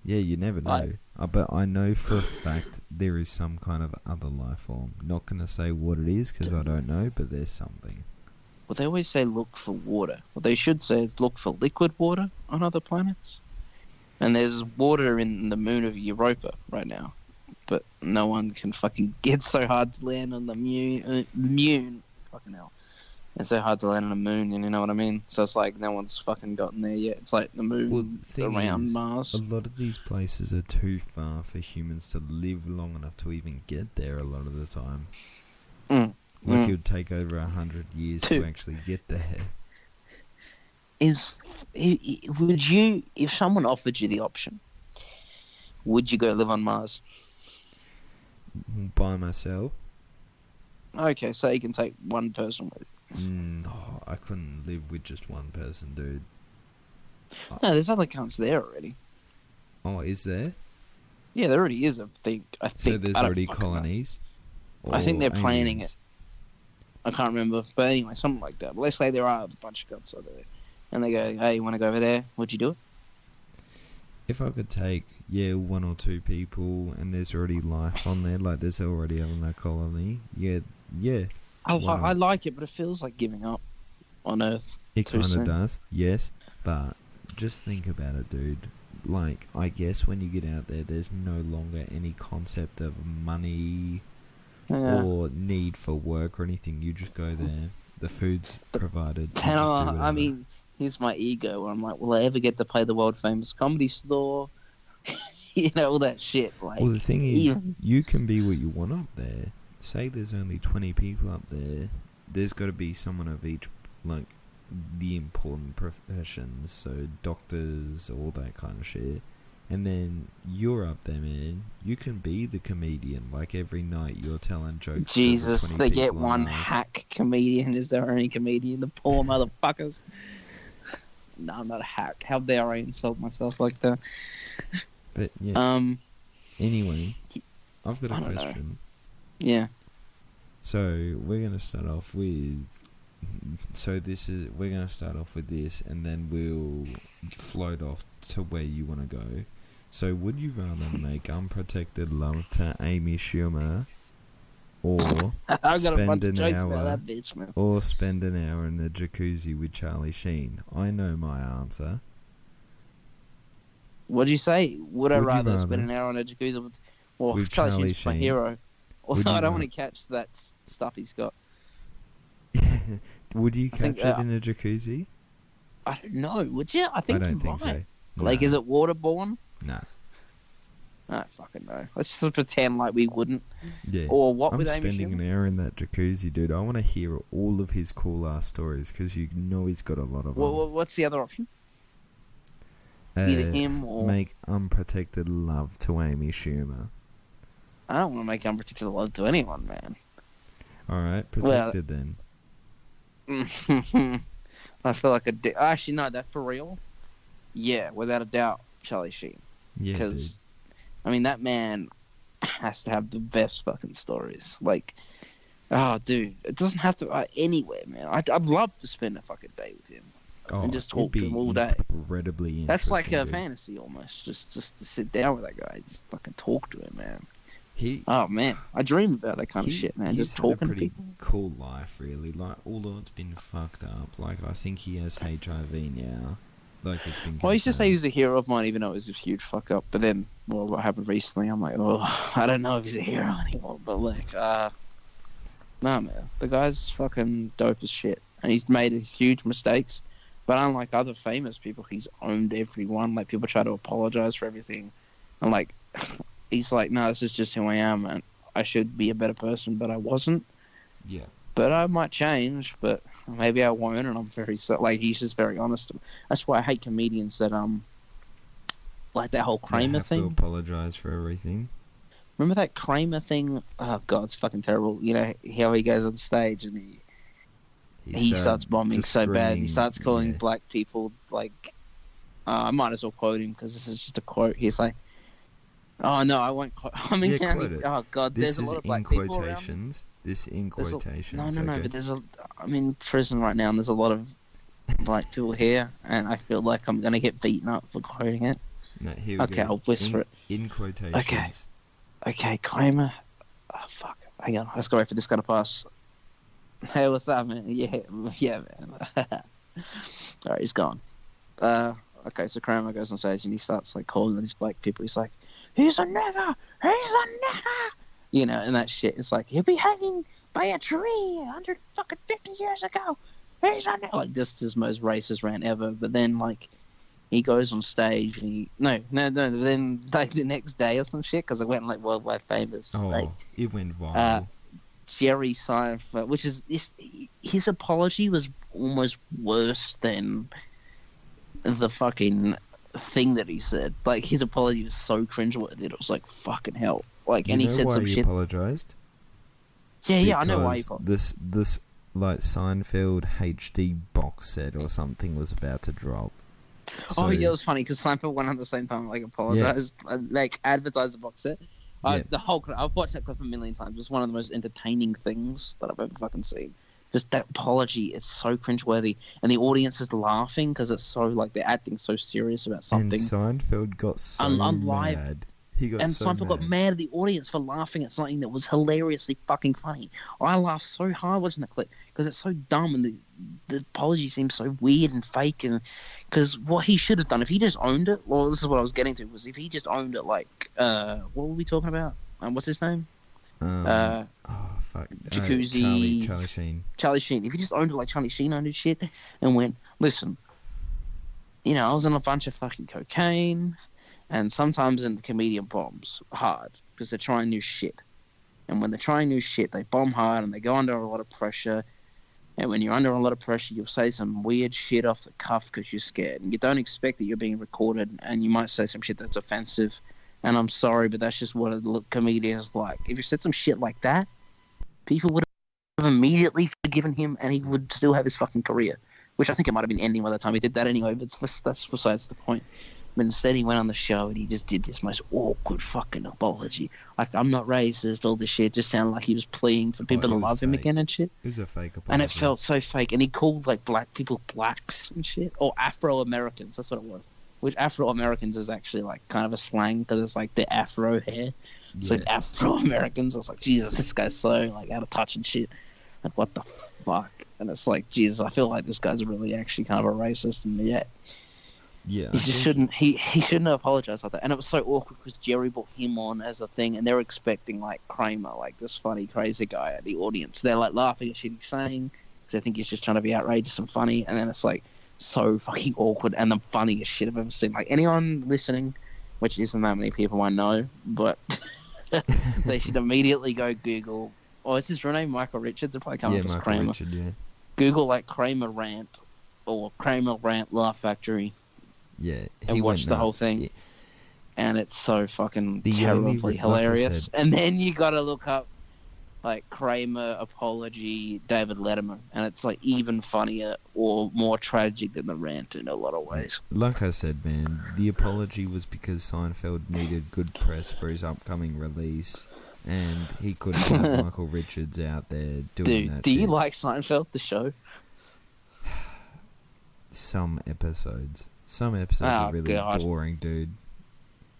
[SPEAKER 6] Yeah, you never know. But I know for a fact there is some kind of other life form. Not going to say what it is because I don't know, but there's something.
[SPEAKER 1] Well, they always say look for water. What they should say is look for liquid water on other planets. And there's water in the moon of Europa right now. But no one can fucking get so hard to land on the moon. Fucking hell. It's so hard to land on a moon, you know what I mean? So it's like no one's fucking gotten there yet. It's like the moon around Mars.
[SPEAKER 6] A lot of these places are too far for humans to live long enough to even get there a lot of the time. It would take over 100 years to actually get there.
[SPEAKER 1] Would you, if someone offered you the option, would you go live on Mars?
[SPEAKER 6] By myself?
[SPEAKER 1] Okay, so you can take one person with you.
[SPEAKER 6] No, I couldn't live with just one person, dude.
[SPEAKER 1] No, there's other cunts there already.
[SPEAKER 6] Oh, is there?
[SPEAKER 1] Yeah, there already is, I think.
[SPEAKER 6] So there's already colonies?
[SPEAKER 1] I think they're planning it. I can't remember. But anyway, something like that. But let's say there are a bunch of cunts over there. And they go, hey, you want to go over there? Would you do it?
[SPEAKER 6] If I could take, one or two people and there's already life on there, like there's already on that colony, yeah.
[SPEAKER 1] I like it, but it feels like giving up on Earth.
[SPEAKER 6] It kind of does, yes. But just think about it, dude. Like, I guess when you get out there, there's no longer any concept of money or need for work or anything. You just go there. The food's provided.
[SPEAKER 1] I mean, here's my ego. Where I'm like, will I ever get to play the world famous Comedy Store? All that shit. Like,
[SPEAKER 6] well, the thing is, you can be what you want up there. Say there's only 20 people up there. There's got to be someone of each, like, the important professions. So doctors, all that kind of shit. And then you're up there, man. You can be the comedian. Like every night you're telling jokes.
[SPEAKER 1] Jesus,
[SPEAKER 6] to the 20
[SPEAKER 1] they get
[SPEAKER 6] people on
[SPEAKER 1] one
[SPEAKER 6] Mars.
[SPEAKER 1] hack comedian. Is their only comedian? The poor motherfuckers. No, I'm not a hack. How dare I insult myself like that?
[SPEAKER 6] But yeah. Anyway, I've got
[SPEAKER 1] I
[SPEAKER 6] a
[SPEAKER 1] don't know.
[SPEAKER 6] question.
[SPEAKER 1] Yeah.
[SPEAKER 6] So we're gonna start off with. We're gonna start off with this, and then we'll float off to where you want to go. So, would you rather make unprotected love to Amy Schumer, or
[SPEAKER 1] I've got a bunch of
[SPEAKER 6] spend
[SPEAKER 1] jokes
[SPEAKER 6] an
[SPEAKER 1] about
[SPEAKER 6] hour,
[SPEAKER 1] that bitch, man.
[SPEAKER 6] or spend an hour in the jacuzzi with Charlie Sheen? I know my answer.
[SPEAKER 1] What'd you say? Would I
[SPEAKER 6] Would you
[SPEAKER 1] rather
[SPEAKER 6] rather
[SPEAKER 1] spend an hour on a jacuzzi with... Well,
[SPEAKER 6] with
[SPEAKER 1] Charlie
[SPEAKER 6] Charlie
[SPEAKER 1] Sheen's my
[SPEAKER 6] Sheen?
[SPEAKER 1] hero.
[SPEAKER 6] Would
[SPEAKER 1] Although
[SPEAKER 6] you
[SPEAKER 1] I don't
[SPEAKER 6] rather-
[SPEAKER 1] want to catch that stuff he's got.
[SPEAKER 6] Would you
[SPEAKER 1] I think,
[SPEAKER 6] catch it in a jacuzzi?
[SPEAKER 1] I don't know. Would you? I think
[SPEAKER 6] I don't
[SPEAKER 1] you
[SPEAKER 6] think
[SPEAKER 1] might.
[SPEAKER 6] so.
[SPEAKER 1] Like,
[SPEAKER 6] No.
[SPEAKER 1] is it waterborne?
[SPEAKER 6] No.
[SPEAKER 1] I don't fucking know. Let's just pretend like we wouldn't.
[SPEAKER 6] Yeah.
[SPEAKER 1] Or what
[SPEAKER 6] I'm
[SPEAKER 1] with Amy
[SPEAKER 6] spending
[SPEAKER 1] Schumer?
[SPEAKER 6] an hour in that jacuzzi, dude. I want to hear all of his cool ass stories because you know he's got a lot of them.
[SPEAKER 1] What's the other option? Either him or...
[SPEAKER 6] Make unprotected love to Amy Schumer.
[SPEAKER 1] I don't want to make unprotected love to anyone, man.
[SPEAKER 6] Alright, protected then.
[SPEAKER 1] I feel like actually, no, that for real? Yeah, without a doubt, Charlie Sheen.
[SPEAKER 6] Yeah,
[SPEAKER 1] Because,
[SPEAKER 6] dude.
[SPEAKER 1] I mean, that man has to have the best fucking stories. Like, oh, dude, it doesn't have to anywhere, man. I'd love to spend a fucking day with him and just talk to him all day.
[SPEAKER 6] Incredibly
[SPEAKER 1] That's like a
[SPEAKER 6] interesting, dude.
[SPEAKER 1] fantasy almost. Just to sit down with that guy, just fucking talk to him, man.
[SPEAKER 6] He,
[SPEAKER 1] Oh man, I dream about that kind of
[SPEAKER 6] he's-
[SPEAKER 1] shit, man.
[SPEAKER 6] he's
[SPEAKER 1] Just
[SPEAKER 6] had a
[SPEAKER 1] talking to
[SPEAKER 6] pretty
[SPEAKER 1] people.
[SPEAKER 6] cool life, really. Like, although it's been fucked up, like I think he has HIV now. Like it's been.
[SPEAKER 1] Well, I used to say he
[SPEAKER 6] confirmed.
[SPEAKER 1] was a hero of mine, even though it was a huge fuck up. But then, well, what happened recently, I'm like, oh, I don't know if he's a hero anymore. But like, nah, man, the guy's fucking dope as shit, and he's made huge mistakes. But unlike other famous people, he's owned everyone. Like people try to apologize for everything, and like, he's like, no, this is just who I am, and I should be a better person, but I wasn't.
[SPEAKER 6] Yeah.
[SPEAKER 1] But I might change, but maybe I won't, and I'm very like he's just very honest. That's why I hate comedians that like that whole Kramer
[SPEAKER 6] have
[SPEAKER 1] thing.
[SPEAKER 6] to apologize for everything.
[SPEAKER 1] Remember that Kramer thing? Oh god, it's fucking terrible. You know how he goes on stage and he starts bombing
[SPEAKER 6] just
[SPEAKER 1] so bad. He
[SPEAKER 6] screaming,
[SPEAKER 1] starts calling
[SPEAKER 6] yeah.
[SPEAKER 1] black people like. I might as well quote him because this is just a quote. He's like, "Oh no, I won't." I mean,
[SPEAKER 6] Yeah, quote it.
[SPEAKER 1] oh god,
[SPEAKER 6] This
[SPEAKER 1] there's a
[SPEAKER 6] is
[SPEAKER 1] lot of
[SPEAKER 6] in
[SPEAKER 1] black people around.
[SPEAKER 6] quotations. This in
[SPEAKER 1] There's
[SPEAKER 6] quotations.
[SPEAKER 1] No,
[SPEAKER 6] okay.
[SPEAKER 1] but there's I'm in prison right now, and there's a lot of black people here, and I feel like I'm gonna get beaten up for quoting it.
[SPEAKER 6] No, here we
[SPEAKER 1] Okay,
[SPEAKER 6] go.
[SPEAKER 1] I'll whisper it.
[SPEAKER 6] In quotations.
[SPEAKER 1] Okay, Kramer. Oh fuck, hang on, let's go wait for this guy to pass. Hey, what's up, man? Yeah, man. Alright, he's gone. Okay, so Kramer goes on stage and he starts like calling these black people. He's like, "He's a nigger! He's a nigger!" You know, and that shit. It's like he'll be hanging by a tree 150 years ago. He's a nigger. Like just his most racist rant ever. But then like he goes on stage and he no. Then like the next day or some shit because it went like worldwide famous.
[SPEAKER 6] Oh,
[SPEAKER 1] Like
[SPEAKER 6] it went viral.
[SPEAKER 1] Jerry Seinfeld, which is his apology was almost worse than the fucking thing that he said. Like his apology was so cringeworthy. It was like fucking hell. Like,
[SPEAKER 6] You
[SPEAKER 1] and he
[SPEAKER 6] know
[SPEAKER 1] said
[SPEAKER 6] why
[SPEAKER 1] some
[SPEAKER 6] he
[SPEAKER 1] shit.
[SPEAKER 6] apologized?
[SPEAKER 1] Yeah, I know why he
[SPEAKER 6] Because
[SPEAKER 1] apologized.
[SPEAKER 6] this like Seinfeld HD box set or something was about to drop.
[SPEAKER 1] Oh,
[SPEAKER 6] So-
[SPEAKER 1] yeah, it was funny because Seinfeld went at the same time, like apologized, like advertised the box set.
[SPEAKER 6] Yeah.
[SPEAKER 1] The whole I've watched that clip a million times. It's one of the most entertaining things that I've ever fucking seen. Just that apology is so cringeworthy, and the audience is laughing because it's so like they're acting so serious about something.
[SPEAKER 6] And Seinfeld got so
[SPEAKER 1] I'm live.
[SPEAKER 6] mad. He got
[SPEAKER 1] And
[SPEAKER 6] so
[SPEAKER 1] Seinfeld got mad at the audience for laughing at something that was hilariously fucking funny. I laughed so hard watching that clip because it's so dumb and the apology seems so weird and fake. And because what he should have done if he just owned it, well, this is what I was getting to, was if he just owned it, like what were we talking about? What's his name?
[SPEAKER 6] Oh fuck.
[SPEAKER 1] Jacuzzi.
[SPEAKER 6] Charlie Sheen.
[SPEAKER 1] Charlie Sheen. If he just owned it like Charlie Sheen owned his shit and went, listen, you know, I was on a bunch of fucking cocaine. And sometimes in the comedian bombs hard because they're trying new shit. And when they're trying new shit, they bomb hard and they go under a lot of pressure. And when you're under a lot of pressure, you'll say some weird shit off the cuff because you're scared. And you don't expect that you're being recorded, and you might say some shit that's offensive. And I'm sorry, but that's just what a comedian is like. If you said some shit like that, people would have immediately forgiven him, and he would still have his fucking career. Which I think it might have been ending by the time he did that anyway, but that's besides the point. But instead he went on the show and he just did this most awkward fucking apology. Like, I'm not racist, all this shit. Just sounded like he was pleading for people to love him again and shit.
[SPEAKER 6] It was a fake apology.
[SPEAKER 1] And it felt so fake. And he called, like, black people blacks and shit. Or Afro-Americans, that's what it was. Which Afro-Americans is actually, like, kind of a slang because it's, like, the Afro hair. It's like Afro-Americans. I was like, Jesus, this guy's so, like, out of touch and shit. Like, what the fuck? And it's like, Jesus, I feel like this guy's really actually kind of a racist, and yet...
[SPEAKER 6] Yeah,
[SPEAKER 1] he just shouldn't. He shouldn't have apologized like that. And it was so awkward because Jerry brought him on as a thing, and they're expecting like Kramer, like this funny, crazy guy at the audience. They're like laughing at shit he's saying because they think he's just trying to be outrageous and funny. And then it's like so fucking awkward and the funniest shit I've ever seen. Like anyone listening, which isn't that many people I know, but they should immediately go Google. Oh, is his real name Michael Richards? It'll probably come up as Kramer.
[SPEAKER 6] Richard, yeah.
[SPEAKER 1] Google like Kramer rant or Kramer rant Laugh Factory.
[SPEAKER 6] Yeah,
[SPEAKER 1] and watch the whole thing,
[SPEAKER 6] yeah.
[SPEAKER 1] And it's so fucking terribly hilarious. And then you gotta look up like Kramer apology David Letterman, and it's like even funnier or more tragic than the rant in a lot of ways.
[SPEAKER 6] Like I said, man, the apology was because Seinfeld needed good press for his upcoming release, and he couldn't have Michael Richards out there doing that.
[SPEAKER 1] Do you like Seinfeld, the show?
[SPEAKER 6] Some episodes are really boring, dude.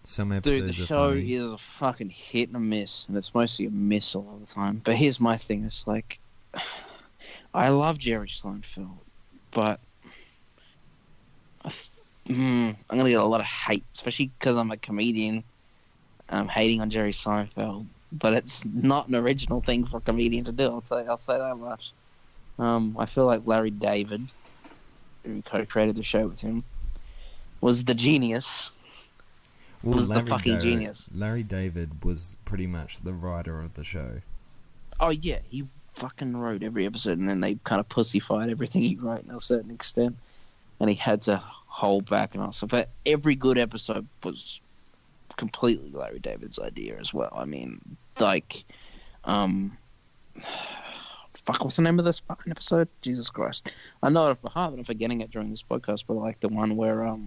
[SPEAKER 6] Some episodes
[SPEAKER 1] the
[SPEAKER 6] are
[SPEAKER 1] show
[SPEAKER 6] funny.
[SPEAKER 1] is a fucking hit and a miss, and it's mostly a miss all the time. But here's my thing: it's like, I love Jerry Seinfeld, but I'm gonna get a lot of hate, especially because I'm a comedian. I'm hating on Jerry Seinfeld, but it's not an original thing for a comedian to do. I'll say that much. I feel like Larry David, who co-created the show with him, was the genius. Genius.
[SPEAKER 6] Larry David was pretty much the writer of the show.
[SPEAKER 1] Oh yeah, he fucking wrote every episode, and then they kind of pussified everything he wrote to a certain extent, and he had to hold back and also. But every good episode was completely Larry David's idea as well. I mean, like, what's the name of this fucking episode? Jesus Christ, I know it off by heart, but I'm forgetting it during this podcast. But like the one where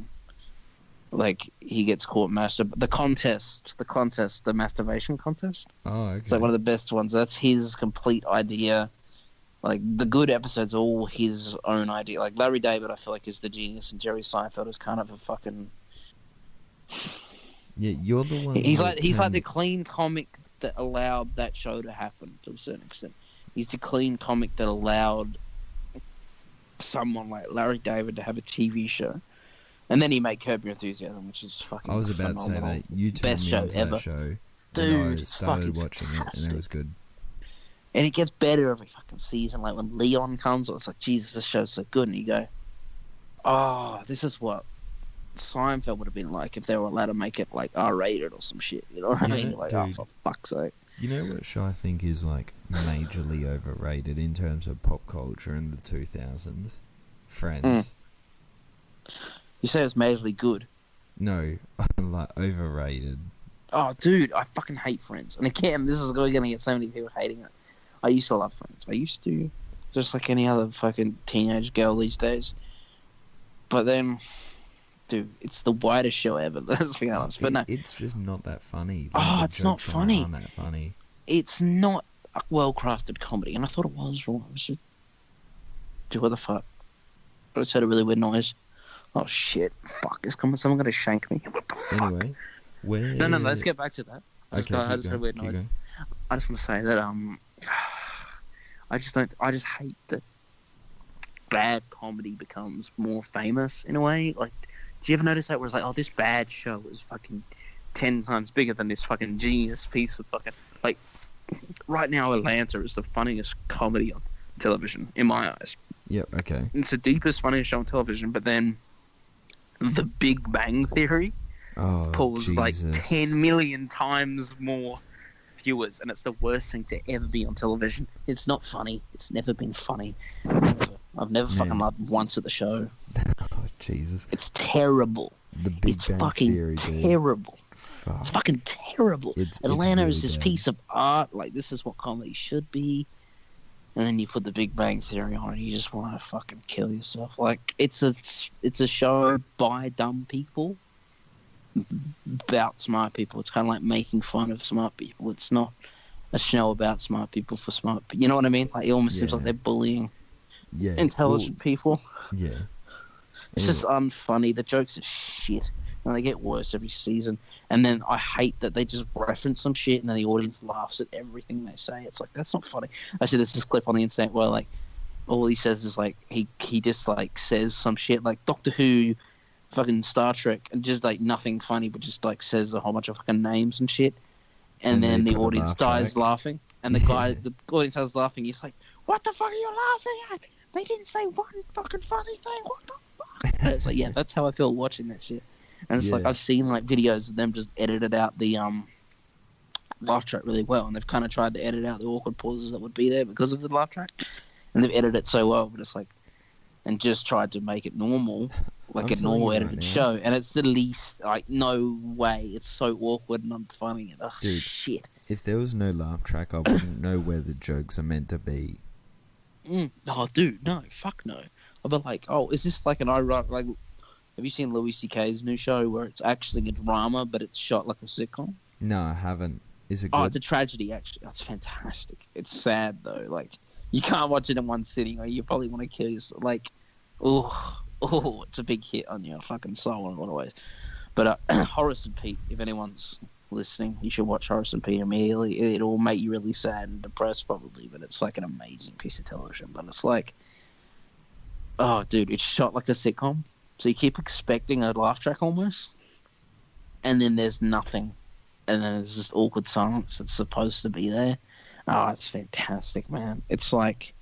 [SPEAKER 1] like he gets caught the masturbation contest.
[SPEAKER 6] Oh, okay.
[SPEAKER 1] It's like one of the best ones. That's his complete idea. Like the good episodes are all his own idea. Like Larry David, I feel like is the genius, and Jerry Seinfeld is kind of a fucking.
[SPEAKER 6] Yeah, you're the one.
[SPEAKER 1] He's like the clean comic that allowed that show to happen to a certain extent. He's the clean comic that allowed someone like Larry David to have a TV show. And then he made Curb Your Enthusiasm, which is fucking phenomenal.
[SPEAKER 6] I was about to say that. You turned
[SPEAKER 1] best
[SPEAKER 6] me
[SPEAKER 1] show
[SPEAKER 6] onto
[SPEAKER 1] ever.
[SPEAKER 6] That show.
[SPEAKER 1] Dude,
[SPEAKER 6] I started watching it, and it was good.
[SPEAKER 1] And it gets better every fucking season. Like when Leon comes, it's like, Jesus, this show's so good. And you go, oh, this is what Seinfeld would have been like if they were allowed to make it like R-rated or some shit. You know what I mean? Like,
[SPEAKER 6] dude,
[SPEAKER 1] oh, for fuck's sake.
[SPEAKER 6] You know what show I think is like majorly overrated in terms of pop culture in the 2000s? Friends.
[SPEAKER 1] You say it's majorly good.
[SPEAKER 6] No, like overrated.
[SPEAKER 1] Oh, dude, I fucking hate Friends. And again, this is going to get so many people hating it. I used to love Friends. I used to, just like any other fucking teenage girl these days. But then, dude, it's the widest show ever. Let's be honest. But no,
[SPEAKER 6] it's just not that funny.
[SPEAKER 1] Like, it's not funny.
[SPEAKER 6] Aren't that funny. It's
[SPEAKER 1] not a well-crafted comedy, and I thought it was. Dude, what the fuck? I just heard a really weird noise. Oh shit! Fuck! Is someone gonna shank me? What the fuck?
[SPEAKER 6] Anyway, where?
[SPEAKER 1] No. Let's get back to that. I just heard a weird noise.
[SPEAKER 6] Going.
[SPEAKER 1] I just want to say that I just hate that bad comedy becomes more famous in a way. Like, do you ever notice that? Where it's like, oh, this bad show is fucking 10 times bigger than this fucking genius piece of fucking like. Right now, Atlanta is the funniest comedy on television in my eyes.
[SPEAKER 6] Yep. Okay.
[SPEAKER 1] It's the deepest, funniest show on television, but then The Big Bang Theory pulls like 10 million times more viewers, and it's the worst thing to ever be on television. It's not funny. It's never been funny. Never. I've never fucking laughed once at the show.
[SPEAKER 6] Oh, Jesus.
[SPEAKER 1] It's terrible.
[SPEAKER 6] The Big
[SPEAKER 1] It's
[SPEAKER 6] Bang
[SPEAKER 1] fucking
[SPEAKER 6] Theory, dude.
[SPEAKER 1] terrible.
[SPEAKER 6] Fuck.
[SPEAKER 1] It's fucking terrible. Atlanta
[SPEAKER 6] really
[SPEAKER 1] is this
[SPEAKER 6] bad.
[SPEAKER 1] piece of art. Like, this is what comedy should be. And then you put the Big Bang Theory on, and you just want to fucking kill yourself. Like, it's a show by dumb people about smart people. It's kind of like making fun of smart people. It's not a show about smart people for smart people. You know what I mean? Like, it almost seems like they're bullying intelligent people.
[SPEAKER 6] Yeah.
[SPEAKER 1] It's just unfunny. The jokes are shit. And they get worse every season. And then I hate that they just reference some shit and then the audience laughs at everything they say. It's like, that's not funny. Actually, there's this clip on the internet where, like, all he says is, like, he just, like, says some shit, like Doctor Who, fucking Star Trek, and just, like, nothing funny, but just, like, says a whole bunch of fucking names and shit. And then the audience dies laughing. And the audience starts laughing. He's like, what the fuck are you laughing at? They didn't say one fucking funny thing. What the fuck? And it's like, yeah, that's how I feel watching that shit. And it's like, I've seen, like, videos of them just edited out the laugh track really well. And they've kind of tried to edit out the awkward pauses that would be there because of the laugh track. And they've edited it so well, but it's like, and just tried to make it normal, like a normal edited show. And it's the least, like, no way. It's so awkward and I'm finding it. Oh,
[SPEAKER 6] dude,
[SPEAKER 1] shit.
[SPEAKER 6] If there was no laugh track, I wouldn't know where the jokes are meant to be.
[SPEAKER 1] Oh, dude, no. Fuck no. I'll be like, oh, is this like an ironic, like, have you seen Louis C.K.'s new show where it's actually a drama, but it's shot like a sitcom?
[SPEAKER 6] No, I haven't. Is it good?
[SPEAKER 1] Oh, it's a tragedy, actually. That's fantastic. It's sad, though. Like, you can't watch it in one sitting, or you probably want to kill yourself. Like, it's a big hit on your fucking soul in a lot of ways. But Horace and Pete, if anyone's listening, you should watch Horace and Pete immediately. It'll make you really sad and depressed, probably, but it's like an amazing piece of television. But it's like, oh, dude, it's shot like a sitcom. So you keep expecting a laugh track almost, and then there's nothing, and then there's just awkward silence that's supposed to be there. Oh, it's fantastic, man. It's like,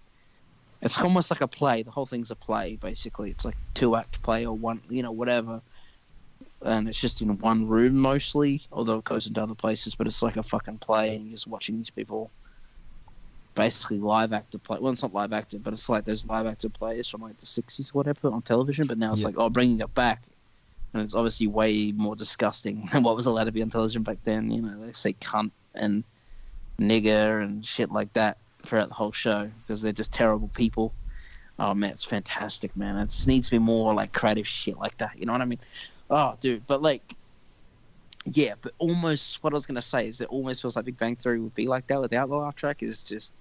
[SPEAKER 1] it's almost like a play. The whole thing's a play, basically. It's like 2-act play or one, whatever. And it's just in one room mostly, although it goes into other places, but it's like a fucking play, and you're just watching these people basically live actor play. Well, it's not live actor, but it's like those live actor players from like the 60s or whatever on television, but now it's like, bringing it back. And it's obviously way more disgusting than what was allowed to be on television back then. They say cunt and nigger and shit like that throughout the whole show because they're just terrible people. Oh, man, it's fantastic, man. It needs to be more like creative shit like that. You know what I mean? Oh, dude, but like, yeah, but almost what I was going to say is it almost feels like Big Bang Theory would be like that without the laugh track. Is just,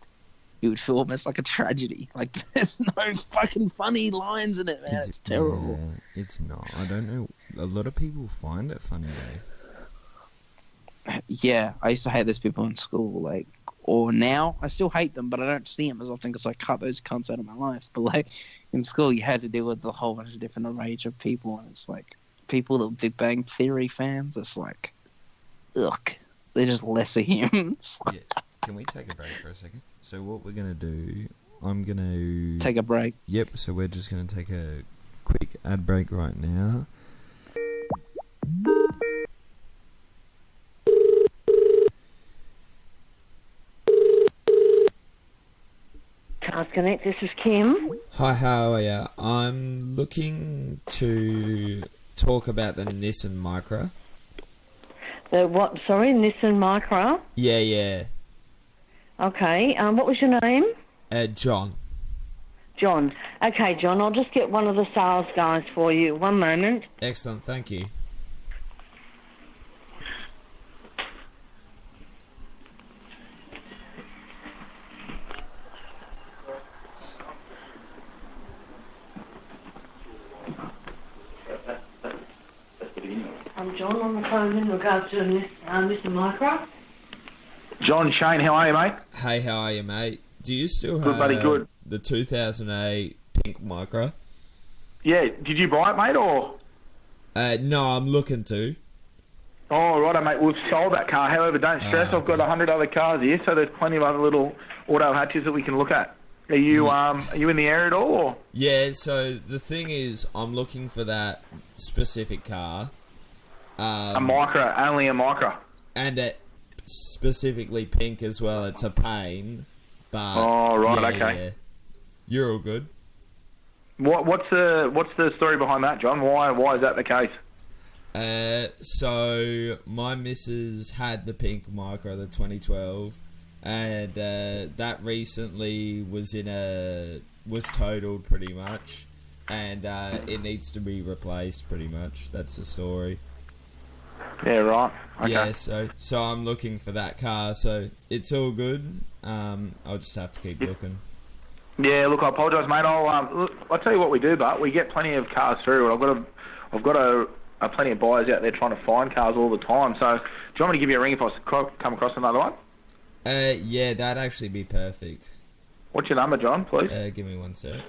[SPEAKER 1] it would feel almost like a tragedy. Like, there's no fucking funny lines in it, man. It's terrible.
[SPEAKER 6] Yeah, it's not. I don't know. A lot of people find it funny, though.
[SPEAKER 1] Yeah, I used to hate those people in school, like, or now I still hate them, but I don't see them as often because I cut those cunts out of my life. But like in school, you had to deal with a whole bunch of different range of people, and it's like people that are Big Bang Theory fans. It's like, ugh, they're just lesser humans.
[SPEAKER 6] Yeah. Can we take a break for a second? So what we're gonna do? I'm gonna
[SPEAKER 1] take a break.
[SPEAKER 6] Yep. So we're just gonna take a quick ad break right now.
[SPEAKER 3] Cars Connect, this is Kim.
[SPEAKER 7] Hi, how are ya? I'm looking to talk about the Nissan Micra.
[SPEAKER 3] The what? Sorry, Nissan Micra?
[SPEAKER 7] Yeah.
[SPEAKER 3] Okay, what was your name?
[SPEAKER 7] John.
[SPEAKER 3] John. Okay, John, I'll just get one of the sales guys for you. One moment.
[SPEAKER 7] Excellent, thank you.
[SPEAKER 3] I'm John on the phone in regards to Nissan Micra.
[SPEAKER 5] John, Shane, how are you, mate?
[SPEAKER 7] Hey, how are you, mate? Do you still
[SPEAKER 5] Good,
[SPEAKER 7] have
[SPEAKER 5] buddy, good.
[SPEAKER 7] the 2008 pink Micra?
[SPEAKER 5] Yeah, did you buy it, mate, or?
[SPEAKER 7] No, I'm looking to.
[SPEAKER 5] Oh, righto, mate. We've sold that car. However, don't stress. I've got 100 other cars here, so there's plenty of other little auto hatches that we can look at. Are you in the area at all? Or?
[SPEAKER 7] Yeah, so the thing is, I'm looking for that specific car.
[SPEAKER 5] A Micra, only a Micra.
[SPEAKER 7] And specifically pink as well. It's a pain, but
[SPEAKER 5] Oh, right,
[SPEAKER 7] yeah,
[SPEAKER 5] okay.
[SPEAKER 7] yeah. You're all good.
[SPEAKER 5] What's the story behind that, John? Why is that the case?
[SPEAKER 7] So my missus had the pink Micro, the 2012, and that recently was totaled pretty much, and it needs to be replaced pretty much. That's the story.
[SPEAKER 5] Yeah, right. Okay.
[SPEAKER 7] Yeah, so I'm looking for that car. So it's all good. I'll just have to keep looking.
[SPEAKER 5] Yeah, look, I apologise, mate. I'll tell you what we do, but we get plenty of cars through, and I've got plenty of buyers out there trying to find cars all the time. So, do you want me to give you a ring if I come across another one?
[SPEAKER 7] Yeah, that'd actually be perfect.
[SPEAKER 5] What's your number, John, please?
[SPEAKER 7] Give me one sec.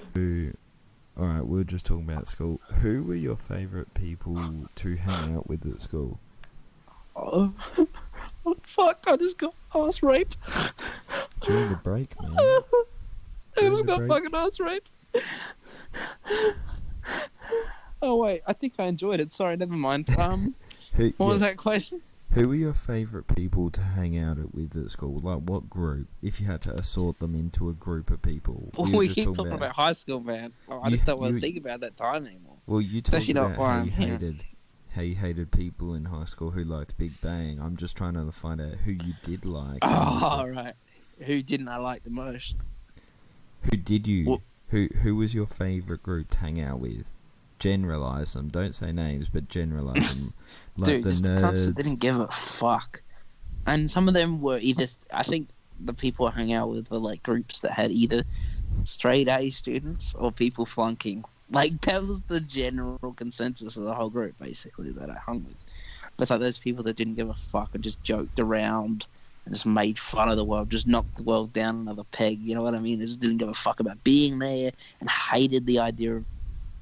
[SPEAKER 6] Alright, we were just talking about school. Who were your favourite people to hang out with at school?
[SPEAKER 1] Oh, fuck, I just got ass raped.
[SPEAKER 6] During the break, man.
[SPEAKER 1] I just got fucking ass raped. Oh, wait, I think I enjoyed it. Sorry, never mind. What was that question?
[SPEAKER 6] Who were your favourite people to hang out with at school? Like, what group? If you had to assort them into a group of people.
[SPEAKER 1] We keep talking about high school, man. I just don't want to think about that time anymore.
[SPEAKER 6] Well, you talked
[SPEAKER 1] Especially
[SPEAKER 6] about
[SPEAKER 1] not
[SPEAKER 6] how you hated people in high school who liked Big Bang. I'm just trying to find out who you did like.
[SPEAKER 1] Oh, right. Who didn't I like the most?
[SPEAKER 6] Who did you?
[SPEAKER 1] Well,
[SPEAKER 6] Who was your favourite group to hang out with? Generalise them. Don't say names, but generalise them. Like
[SPEAKER 1] dude,
[SPEAKER 6] the
[SPEAKER 1] just
[SPEAKER 6] nerds.
[SPEAKER 1] the cunts that didn't give a fuck. And some of them were either... I think the people I hung out with were like groups that had either straight A students or people flunking. Like, that was the general consensus of the whole group, basically, that I hung with. But it's like those people that didn't give a fuck and just joked around and just made fun of the world, just knocked the world down another peg, you know what I mean? They just didn't give a fuck about being there and hated the idea of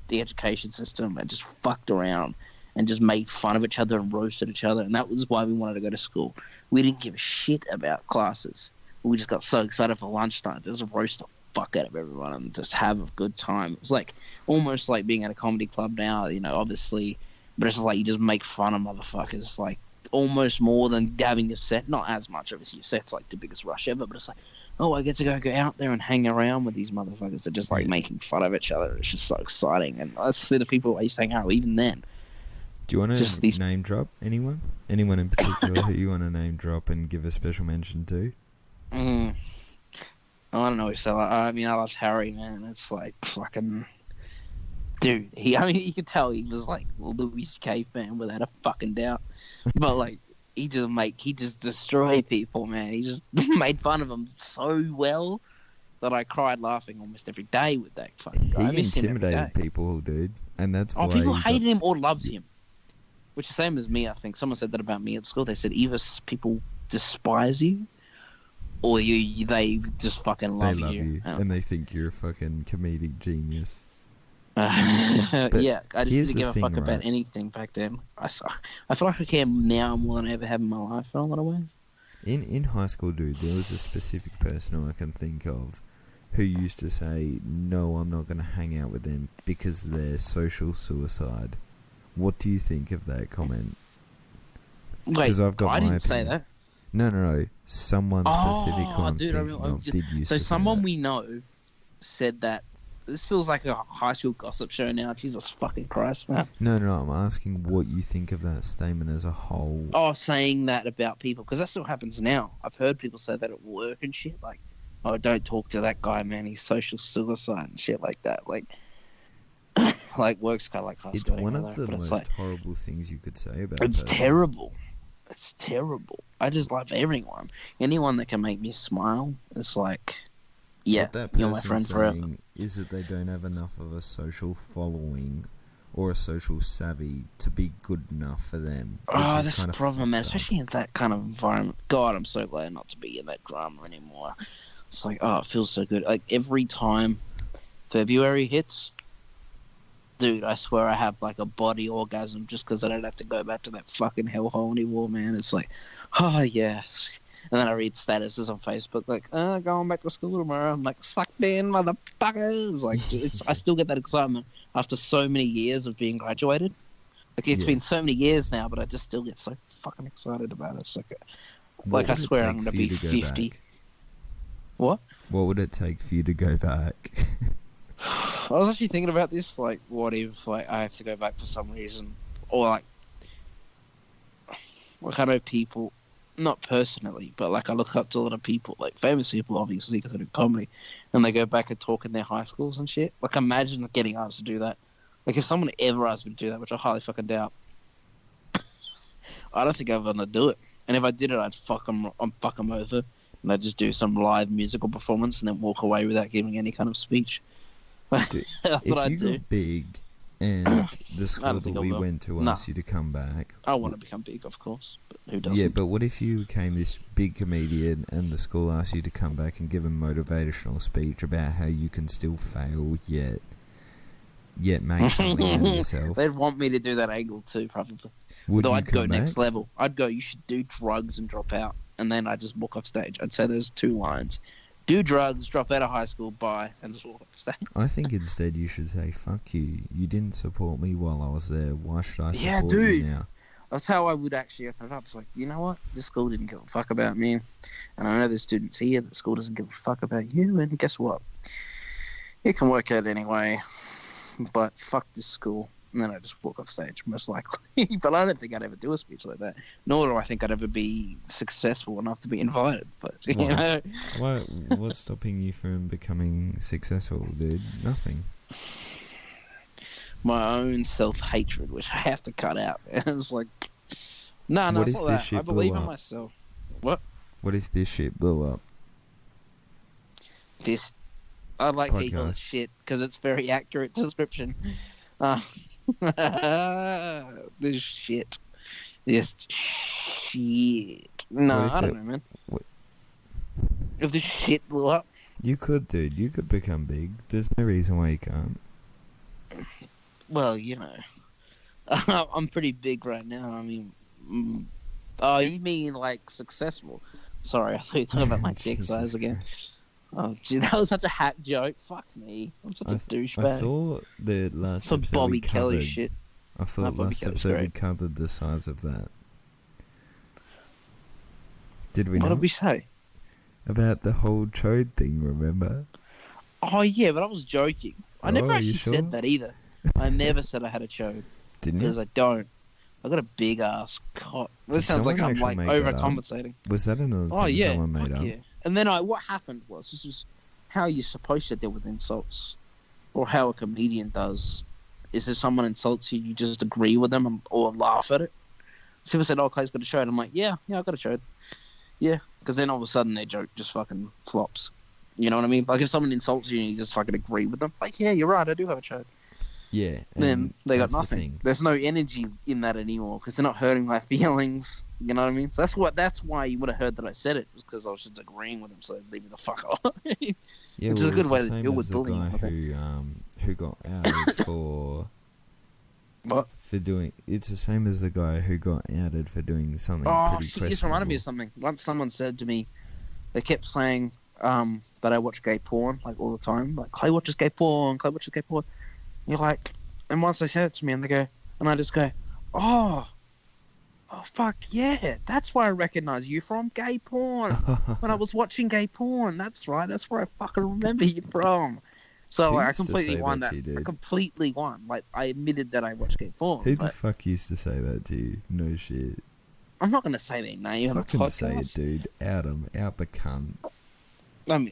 [SPEAKER 1] the education system and just fucked around and just made fun of each other and roasted each other. And that was why we wanted to go to school. We didn't give a shit about classes. We just got so excited for lunchtime to just roast the fuck out of everyone and just have a good time. It's like almost like being at a comedy club now, you know, obviously, but it's just like you just make fun of motherfuckers, like almost more than having your set. Not as much, obviously. Your set's like the biggest rush ever, but it's like, oh, I get to go out there and hang around with these motherfuckers that just like making fun of each other. It's just so exciting. And I see the people I used to hang out with even then.
[SPEAKER 6] Do you want to name drop anyone? Anyone in particular who you want to name drop and give a special mention to?
[SPEAKER 1] I don't know. So I mean, I loved Harry, man. It's like fucking dude. You could tell he was like Louis C.K. fan without a fucking doubt. But like, he just destroyed people, man. He just made fun of them so well that I cried laughing almost every day with that fucking guy.
[SPEAKER 6] He intimidated people, dude, and that's why
[SPEAKER 1] people hated him or loved him. Which is the same as me, I think. Someone said that about me at school. They said either people despise you or they just fucking love you.
[SPEAKER 6] And they think you're a fucking comedic genius.
[SPEAKER 1] Yeah, I just didn't give a fuck
[SPEAKER 6] right?
[SPEAKER 1] about anything back then. I feel like I care now more than I ever have in my life in a lot of ways.
[SPEAKER 6] In high school, dude, there was a specific person who I can think of who used to say, no, I'm not going to hang out with them because they're social suicide. What do you think of that comment?
[SPEAKER 1] Wait,
[SPEAKER 6] I've got
[SPEAKER 1] I
[SPEAKER 6] my
[SPEAKER 1] didn't say
[SPEAKER 6] opinion.
[SPEAKER 1] that.
[SPEAKER 6] No. Someone specific who I'm
[SPEAKER 1] dude,
[SPEAKER 6] thinking of did use
[SPEAKER 1] so
[SPEAKER 6] to say
[SPEAKER 1] someone
[SPEAKER 6] that.
[SPEAKER 1] we know said that. This feels like a high school gossip show now. Jesus fucking Christ, man.
[SPEAKER 6] No, I'm asking what you think of that statement as a whole.
[SPEAKER 1] Oh, saying that about people, because that still happens now. I've heard people say that at work and shit, like, oh, don't talk to that guy, man, he's social suicide and shit like that. Like work's kind of like high
[SPEAKER 6] It's
[SPEAKER 1] school.
[SPEAKER 6] one of the most horrible things you could say about
[SPEAKER 1] It's
[SPEAKER 6] a person.
[SPEAKER 1] terrible. It's terrible. I just love everyone. Anyone that can make me smile, it's like, yeah,
[SPEAKER 6] what that
[SPEAKER 1] you're my friend forever.
[SPEAKER 6] is that they don't have enough of a social following or a social savvy to be good enough for them.
[SPEAKER 1] Oh, that's the problem, man. Especially in that kind of environment. God, I'm so glad not to be in that drama anymore. It's like, oh, it feels so good. Like, every time February hits, dude, I swear I have, like, a body orgasm just because I don't have to go back to that fucking hellhole anymore, man. It's like, oh, yes. And then I read statuses on Facebook, like, going back to school tomorrow. I'm like, sucked in, motherfuckers. Like, I still get that excitement after so many years of being graduated. Like, it's been so many years now, but I just still get so fucking excited about it. It's like, Like, I swear I'm going to be 50.
[SPEAKER 6] Back?
[SPEAKER 1] What?
[SPEAKER 6] What would it take for you to go back?
[SPEAKER 1] I was actually thinking about this, like, what if, like, I have to go back for some reason, or, like I know people, not personally, but, like, I look up to a lot of people, like, famous people, obviously, because they do comedy, and they go back and talk in their high schools and shit. Like, imagine getting asked to do that. Like, if someone ever asked me to do that, which I highly fucking doubt, I don't think I'm gonna do it. And if I did it, I'd fuck them over, and I'd just do some live musical performance and then walk away without giving any kind of speech.
[SPEAKER 6] Dude,
[SPEAKER 1] That's what I'd do.
[SPEAKER 6] If you got big and the school that we
[SPEAKER 1] will.
[SPEAKER 6] went to asked you to come back...
[SPEAKER 1] I want to become big, of course, but who doesn't?
[SPEAKER 6] Yeah, but what if you became this big comedian and the school asked you to come back and give a motivational speech about how you can still fail, yet make something out of yourself?
[SPEAKER 1] They'd want me to do that angle too, probably. Though I'd go next level. I'd go, you should do drugs and drop out. And then I'd just walk off stage. I'd say there's 2 lines. Do drugs, drop out of high school, bye, and just walk off stage. I
[SPEAKER 6] think instead you should say, fuck you. You didn't support me while I was there. Why should I support you now?
[SPEAKER 1] That's how I would actually open it up. It's like, you know what? This school didn't give a fuck about me. And I know there's students here that school doesn't give a fuck about you. And guess what? It can work out anyway. But fuck this school. And then I just walk off stage, most likely. But I don't think I'd ever do a speech like that. Nor do I think I'd ever be successful enough to be invited. But, you know.
[SPEAKER 6] What's stopping you from becoming successful, dude? Nothing.
[SPEAKER 1] My own self-hatred, which I have to cut out. It's like, no, it's not that. I believe in myself. What?
[SPEAKER 6] What if this shit blew up?
[SPEAKER 1] I like people shit, because it's very accurate description. This shit. Just shit. No, I don't know, man. If this shit blew up...
[SPEAKER 6] You could, dude. You could become big. There's no reason why you can't.
[SPEAKER 1] Well, you know. I'm pretty big right now. I mean... Oh, you mean, like, successful? Sorry, I thought you were talking about my dick size again.
[SPEAKER 6] Christ.
[SPEAKER 1] Oh, gee, that was such a hack joke. Fuck me. I'm such a douchebag.
[SPEAKER 6] I thought the last episode
[SPEAKER 1] Bobby
[SPEAKER 6] we covered...
[SPEAKER 1] Kelly shit.
[SPEAKER 6] I thought last episode we covered the size of that. Did we not?
[SPEAKER 1] What did we say?
[SPEAKER 6] About the whole chode thing, remember?
[SPEAKER 1] Oh, yeah, but I was joking. I never actually said that either. I never said I had a chode.
[SPEAKER 6] Didn't you?
[SPEAKER 1] Because I don't. I got a big ass cock. This sounds like I'm like overcompensating.
[SPEAKER 6] Was that another thing someone made up?
[SPEAKER 1] Yeah. And then what happened was, this is how you're supposed to deal with insults, or how a comedian does. Is if someone insults you, you just agree with them or laugh at it. So people said, "Oh, Clay's got a chode." I'm like, "Yeah, I got a chode." Yeah, because then all of a sudden their joke just fucking flops. You know what I mean? Like if someone insults you and you just fucking agree with them, like, "Yeah, you're right, I do have a chode."
[SPEAKER 6] Yeah.
[SPEAKER 1] Then they got nothing. There's no energy in that anymore because they're not hurting my feelings. You know what I mean? So that's why you would have heard that I said it, was because I was just agreeing with them, so they'd leave me the fuck alone.
[SPEAKER 6] Yeah,
[SPEAKER 1] which is a good way to deal with bullying.
[SPEAKER 6] Who got outed for
[SPEAKER 1] what?
[SPEAKER 6] For doing it's the same as the guy who got outed for doing something pretty questionable. You just reminded
[SPEAKER 1] me of something. Once someone said to me, they kept saying that I watch gay porn like all the time. Like, Clay watches gay porn. Clay watches gay porn. You're like, and once they said it to me, and they go, and I just go, oh fuck yeah, that's where I recognise you from, gay porn. When I was watching gay porn, that's right, that's where I fucking remember you from. So I completely won that. I completely won. Like, I admitted that I watched gay porn.
[SPEAKER 6] Who the fuck used to say that to you? No shit.
[SPEAKER 1] I'm not gonna say their name on a podcast.
[SPEAKER 6] Fucking say it, dude. Out the cunt.
[SPEAKER 1] I mean,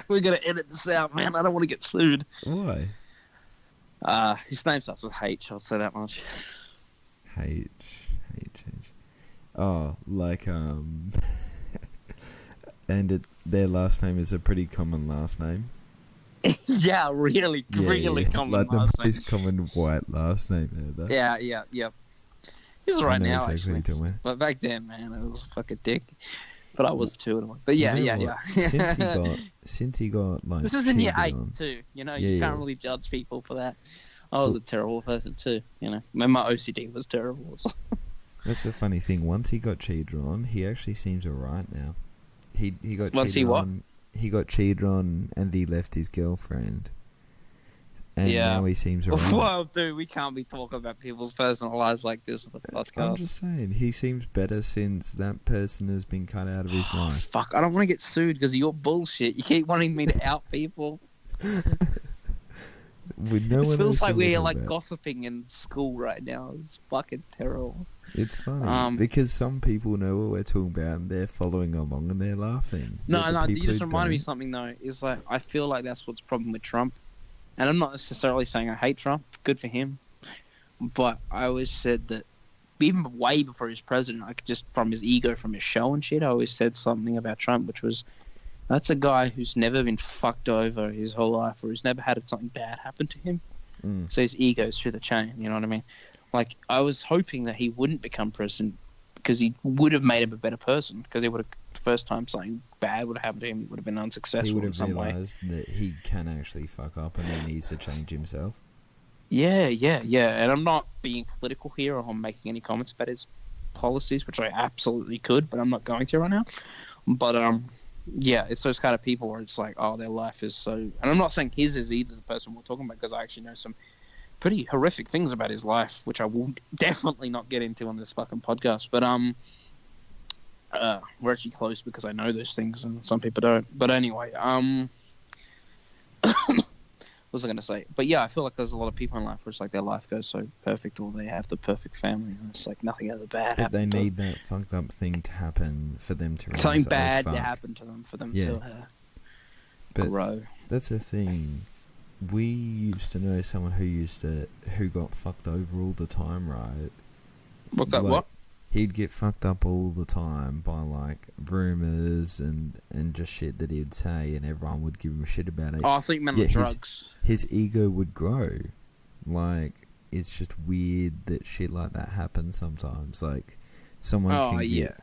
[SPEAKER 1] we're gonna edit this out, man. I don't want to get sued.
[SPEAKER 6] Why?
[SPEAKER 1] His name starts with H. I'll say that much.
[SPEAKER 6] H. Oh, like and their last name is a pretty common last name.
[SPEAKER 1] Yeah, really common
[SPEAKER 6] like
[SPEAKER 1] last
[SPEAKER 6] the most common white last name ever.
[SPEAKER 1] Yeah. He's right now,
[SPEAKER 6] exactly
[SPEAKER 1] actually. But back then, man, I was a fucking dick. But I was too. But yeah.
[SPEAKER 6] Since he got like...
[SPEAKER 1] This was in year 8 too. You know, you can't really judge people for that. I was a terrible person too, you know. My OCD was terrible as well.
[SPEAKER 6] That's the funny thing. Once he got cheated on, he actually seems alright now. He got
[SPEAKER 1] Once
[SPEAKER 6] cheated
[SPEAKER 1] he what?
[SPEAKER 6] on. He got cheated on and he left his girlfriend. And
[SPEAKER 1] Yeah.
[SPEAKER 6] now he seems alright.
[SPEAKER 1] Well, dude, we can't be talking about people's personal lives like this on the podcast.
[SPEAKER 6] I'm just saying, he seems better since that person has been cut out of his life.
[SPEAKER 1] Fuck, I don't want to get sued because of your bullshit. You keep wanting me to out people.
[SPEAKER 6] With no
[SPEAKER 1] It
[SPEAKER 6] one
[SPEAKER 1] feels
[SPEAKER 6] else
[SPEAKER 1] like
[SPEAKER 6] to
[SPEAKER 1] we're
[SPEAKER 6] talk
[SPEAKER 1] like
[SPEAKER 6] about.
[SPEAKER 1] gossiping in school right now. It's fucking terrible.
[SPEAKER 6] It's funny because some people know what we're talking about and they're following along and they're laughing.
[SPEAKER 1] No,
[SPEAKER 6] But the
[SPEAKER 1] no, you
[SPEAKER 6] people
[SPEAKER 1] just
[SPEAKER 6] who
[SPEAKER 1] reminded me of
[SPEAKER 6] don't-
[SPEAKER 1] something though. Is like I feel like that's what's the problem with Trump, and I'm not necessarily saying I hate Trump. Good for him, but I always said that even way before he was president, I could just from his ego, from his show and shit, I always said something about Trump, which was that's a guy who's never been fucked over his whole life, or who's never had something bad happen to him.
[SPEAKER 6] Mm.
[SPEAKER 1] So his ego's through the chain. You know what I mean? Like I was hoping that he wouldn't become president because he would have made him a better person. Because he would have the first time something bad would have happened to him, he would have been
[SPEAKER 6] He
[SPEAKER 1] unsuccessful
[SPEAKER 6] would
[SPEAKER 1] in
[SPEAKER 6] have
[SPEAKER 1] some way.
[SPEAKER 6] realised that he can actually fuck up and he needs to change himself.
[SPEAKER 1] Yeah. And I'm not being political here, or I'm making any comments about his policies, which I absolutely could, but I'm not going to right now. But yeah, it's those kind of people where it's like, oh, their life is so. And I'm not saying his is either the person we're talking about, because I actually know some pretty horrific things about his life, which I will definitely not get into on this fucking podcast. But we're actually close because I know those things, and some people don't. But anyway, what was I going to say? But yeah, I feel like there's a lot of people in life where it's like their life goes so perfect, or they have the perfect family, and it's like nothing ever bad
[SPEAKER 6] But
[SPEAKER 1] happened
[SPEAKER 6] they
[SPEAKER 1] to
[SPEAKER 6] need that fucked up thing to happen for them to
[SPEAKER 1] them. Something
[SPEAKER 6] realise,
[SPEAKER 1] bad
[SPEAKER 6] oh,
[SPEAKER 1] to
[SPEAKER 6] fuck.
[SPEAKER 1] happen to them for them
[SPEAKER 6] Yeah.
[SPEAKER 1] to
[SPEAKER 6] But
[SPEAKER 1] grow.
[SPEAKER 6] That's the thing. We used to know someone who got fucked over all the time, right?
[SPEAKER 1] What?
[SPEAKER 6] Like,
[SPEAKER 1] What?
[SPEAKER 6] He'd get fucked up all the time by like rumours and just shit that he'd say, and everyone would give him shit about it.
[SPEAKER 1] Oh, I think you meant
[SPEAKER 6] Yeah,
[SPEAKER 1] the drugs.
[SPEAKER 6] His ego would grow. Like, it's just weird that shit like that happens sometimes. Like, someone
[SPEAKER 1] Oh,
[SPEAKER 6] can
[SPEAKER 1] yeah.
[SPEAKER 6] get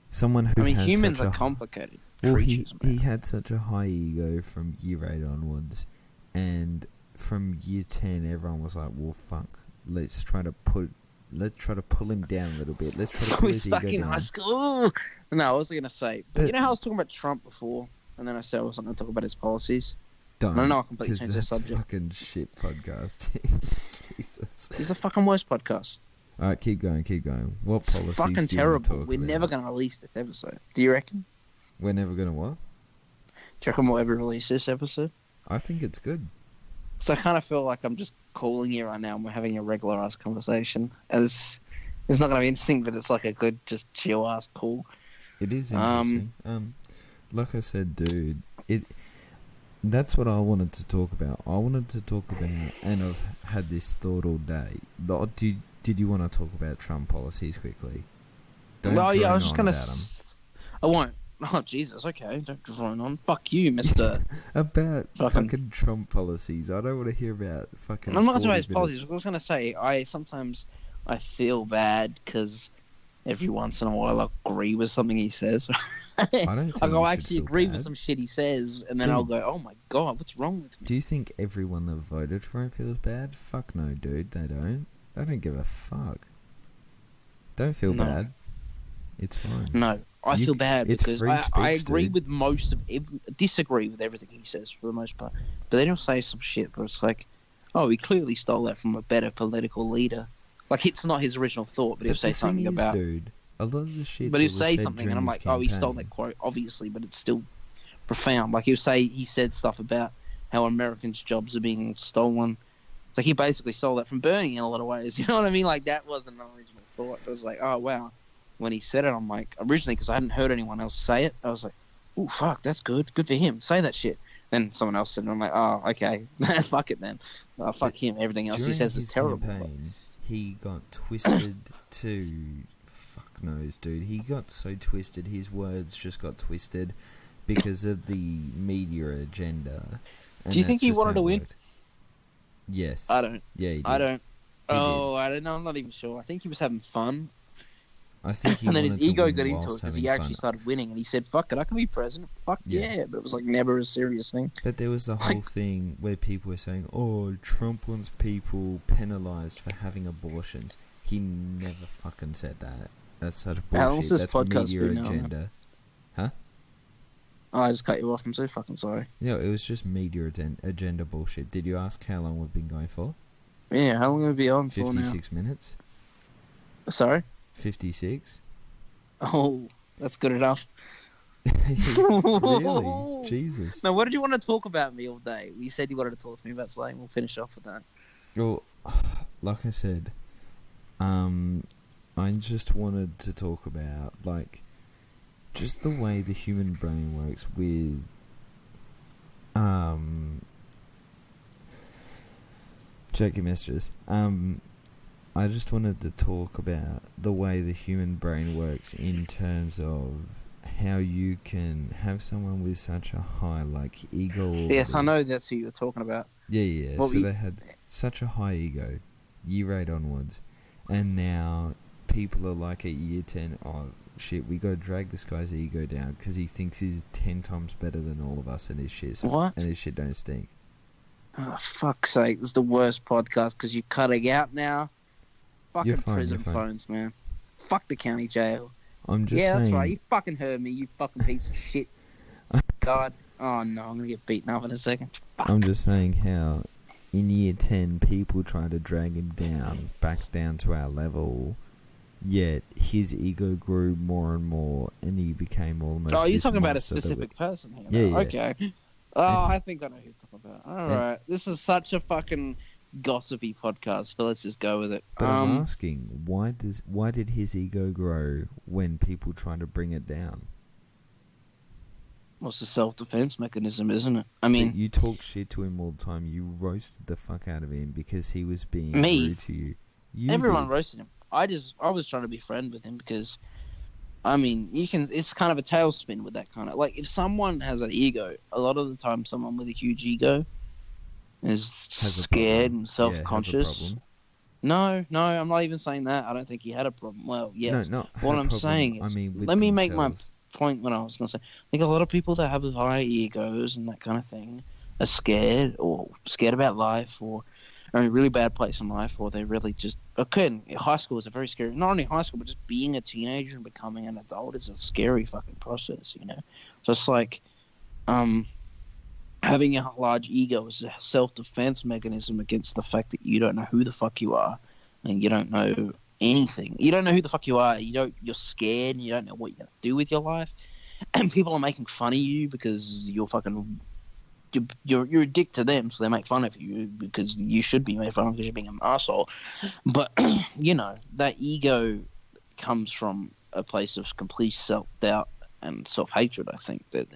[SPEAKER 6] someone who
[SPEAKER 1] I mean,
[SPEAKER 6] has
[SPEAKER 1] humans
[SPEAKER 6] such
[SPEAKER 1] are
[SPEAKER 6] a
[SPEAKER 1] complicated
[SPEAKER 6] Well,
[SPEAKER 1] creatures,
[SPEAKER 6] he
[SPEAKER 1] man.
[SPEAKER 6] had such a high ego from year 8 onwards, and from year 10, everyone was like, "Well, fuck, let's try to pull him down a little bit. Let's try to pull
[SPEAKER 1] We're
[SPEAKER 6] his
[SPEAKER 1] stuck
[SPEAKER 6] ego
[SPEAKER 1] in
[SPEAKER 6] down."
[SPEAKER 1] high school. No, I was going to say, but
[SPEAKER 6] But-
[SPEAKER 1] you know how I was talking about Trump before, and then I said I wasn't going to talk about his policies.
[SPEAKER 6] Don't,
[SPEAKER 1] No, I completely
[SPEAKER 6] 'cause
[SPEAKER 1] changed the
[SPEAKER 6] that's
[SPEAKER 1] subject.
[SPEAKER 6] Fucking shit podcast. Jesus.
[SPEAKER 1] He's the fucking worst podcast.
[SPEAKER 6] All right, keep going. What
[SPEAKER 1] It's
[SPEAKER 6] policies
[SPEAKER 1] fucking
[SPEAKER 6] do you want to
[SPEAKER 1] terrible.
[SPEAKER 6] talk
[SPEAKER 1] We're
[SPEAKER 6] about?
[SPEAKER 1] never going to release this episode. Do you reckon?
[SPEAKER 6] We're never gonna what?
[SPEAKER 1] Do you reckon we'll ever release this episode?
[SPEAKER 6] I think it's good.
[SPEAKER 1] So I kind of feel like I'm just calling you right now and we're having a regular ass conversation. It's not going to be interesting, but it's like a good, just chill ass call.
[SPEAKER 6] It is interesting. Like I said, dude, that's what I wanted to talk about. I wanted to talk about, and I've had this thought all day. Did you want to talk about Trump policies quickly? Don't
[SPEAKER 1] Well, yeah, I
[SPEAKER 6] drone
[SPEAKER 1] was just
[SPEAKER 6] on
[SPEAKER 1] going
[SPEAKER 6] about 'em.
[SPEAKER 1] to... I won't. Oh, Jesus, okay. Don't drone on. Fuck you, mister.
[SPEAKER 6] About
[SPEAKER 1] Fucking-
[SPEAKER 6] fucking Trump policies. I don't want to hear about fucking.
[SPEAKER 1] I'm not going to
[SPEAKER 6] 40
[SPEAKER 1] his policies.
[SPEAKER 6] minutes.
[SPEAKER 1] I was going to say, I feel bad because every once in a while I agree with something he says.
[SPEAKER 6] I don't think
[SPEAKER 1] I'll go,
[SPEAKER 6] you
[SPEAKER 1] I
[SPEAKER 6] should
[SPEAKER 1] actually
[SPEAKER 6] feel
[SPEAKER 1] agree with
[SPEAKER 6] bad.
[SPEAKER 1] some shit he says, and then
[SPEAKER 6] Dude.
[SPEAKER 1] I'll go, oh my god, what's wrong with me?
[SPEAKER 6] Do you think everyone that voted for him feels bad? Fuck no, dude. They don't. They don't give a fuck. Don't feel
[SPEAKER 1] No.
[SPEAKER 6] bad. It's fine.
[SPEAKER 1] No, I
[SPEAKER 6] You
[SPEAKER 1] feel
[SPEAKER 6] c-
[SPEAKER 1] bad
[SPEAKER 6] it's
[SPEAKER 1] because
[SPEAKER 6] free
[SPEAKER 1] I
[SPEAKER 6] speech,
[SPEAKER 1] agree
[SPEAKER 6] dude.
[SPEAKER 1] with most of disagree with everything he says for the most part. But then he'll say some shit, but it's like, oh, he clearly stole that from a better political leader. Like it's not his original thought, but he'll
[SPEAKER 6] But
[SPEAKER 1] say
[SPEAKER 6] the
[SPEAKER 1] something
[SPEAKER 6] thing is,
[SPEAKER 1] about.
[SPEAKER 6] dude, a lot of the shit.
[SPEAKER 1] But
[SPEAKER 6] that
[SPEAKER 1] he'll
[SPEAKER 6] was
[SPEAKER 1] say
[SPEAKER 6] said
[SPEAKER 1] something, and
[SPEAKER 6] during
[SPEAKER 1] I'm
[SPEAKER 6] his
[SPEAKER 1] like, oh, he stole
[SPEAKER 6] campaign-
[SPEAKER 1] that quote, obviously, but it's still profound. Like he said stuff about how Americans' jobs are being stolen. It's like he basically stole that from Bernie in a lot of ways. You know what I mean? Like that wasn't an original thought. It was like, oh wow. When he said it, I'm like, originally because I hadn't heard anyone else say it, I was like, oh fuck, that's good for him. Say that shit. Then someone else said it, and I'm like, oh okay, fuck it then. Fuck him. Everything else he
[SPEAKER 6] During
[SPEAKER 1] says
[SPEAKER 6] his
[SPEAKER 1] is terrible.
[SPEAKER 6] campaign, he got twisted to fuck knows, dude. He got so twisted. His words just got twisted because of the media agenda. And
[SPEAKER 1] Do you think
[SPEAKER 6] that's
[SPEAKER 1] he
[SPEAKER 6] just
[SPEAKER 1] wanted
[SPEAKER 6] how
[SPEAKER 1] to
[SPEAKER 6] it
[SPEAKER 1] win?
[SPEAKER 6] worked. Yes.
[SPEAKER 1] I don't.
[SPEAKER 6] Yeah, he did.
[SPEAKER 1] I don't.
[SPEAKER 6] He
[SPEAKER 1] Oh, I don't know. I'm not even sure. I think he was having fun.
[SPEAKER 6] I think he
[SPEAKER 1] And then his
[SPEAKER 6] wanted to
[SPEAKER 1] ego
[SPEAKER 6] win
[SPEAKER 1] got into
[SPEAKER 6] whilst
[SPEAKER 1] it because
[SPEAKER 6] having
[SPEAKER 1] he actually
[SPEAKER 6] fun.
[SPEAKER 1] started winning, and he said, "Fuck it, I can be president." Fuck
[SPEAKER 6] Yeah.
[SPEAKER 1] yeah, but it was like never a serious thing.
[SPEAKER 6] But there was the whole thing where people were saying, "Oh, Trump wants people penalised for having abortions." He never fucking said that. That's such
[SPEAKER 1] How long's
[SPEAKER 6] bullshit.
[SPEAKER 1] this
[SPEAKER 6] That's
[SPEAKER 1] podcast
[SPEAKER 6] media
[SPEAKER 1] been now?
[SPEAKER 6] agenda. Huh?
[SPEAKER 1] Oh, I just cut you off. I'm so fucking sorry.
[SPEAKER 6] No, it was just media agenda bullshit. Did you ask how long we've been going for?
[SPEAKER 1] Yeah, how long have we been on for now?
[SPEAKER 6] 56 minutes.
[SPEAKER 1] Sorry?
[SPEAKER 6] 56?
[SPEAKER 1] Oh, that's good enough.
[SPEAKER 6] Really? Jesus.
[SPEAKER 1] Now, what did you want to talk about me all day? You said you wanted to talk to me about something. We'll finish off with that.
[SPEAKER 6] Well, like I said, I just wanted to talk about, like, just the way the human brain works with, check your messages. I just wanted to talk about the way the human brain works in terms of how you can have someone with such a high, like, ego.
[SPEAKER 1] Yes, I know that's who you were talking about.
[SPEAKER 6] Yeah.
[SPEAKER 1] Well,
[SPEAKER 6] so they had such a high ego, year 8 onwards, and now people are like at year 10, oh shit, we gotta drag this guy's ego down because he thinks he's 10 times better than all of us, and his shit.
[SPEAKER 1] What?
[SPEAKER 6] And his shit don't stink.
[SPEAKER 1] Oh, fuck's sake, this is the worst podcast because you're cutting out now. Fucking prison phones, man. Fuck the county jail.
[SPEAKER 6] I'm just
[SPEAKER 1] saying.
[SPEAKER 6] That's
[SPEAKER 1] right. You fucking heard me, you fucking piece of shit. God. Oh no, I'm gonna get beaten up in a second. Fuck.
[SPEAKER 6] I'm just saying how in year 10 people try to drag him down, back down to our level, yet his ego grew more and more and he became almost.
[SPEAKER 1] Oh, you're talking about a specific person here.
[SPEAKER 6] Yeah.
[SPEAKER 1] Okay. Oh, I think I know who you're talking about. Alright. This is such a fucking gossipy podcast, so let's just go with it.
[SPEAKER 6] But I'm asking, why did his ego grow when people try to bring it down?
[SPEAKER 1] Well, it's a self-defense mechanism, isn't it? I mean,
[SPEAKER 6] but you talk shit to him all the time. You roasted the fuck out of him because he was being rude to you.
[SPEAKER 1] Everyone roasted him. I was trying to be friend with him because, I mean, it's kind of a tailspin with that kind of, like, if someone has an ego, a lot of the time someone with a huge ego is scared and self-conscious. No, I'm not even saying that. I don't think he had a problem. Well, yes.
[SPEAKER 6] No,
[SPEAKER 1] what I'm saying is, let me make my point when I was going to say, I think a lot of people that have high egos and that kind of thing are scared about life, or are in a really bad place in life, or they really just high school is a very scary, not only high school, but just being a teenager and becoming an adult is a scary fucking process, you know. So it's like having a large ego is a self-defense mechanism against the fact that you don't know who the fuck you are and you don't know anything. You don't know who the fuck you are. You're scared and you don't know what you're going to do with your life. And people are making fun of you because you're a dick to them, so they make fun of you because you should be made fun of because you're being an arsehole. But, you know, that ego comes from a place of complete self-doubt and self-hatred, I think. That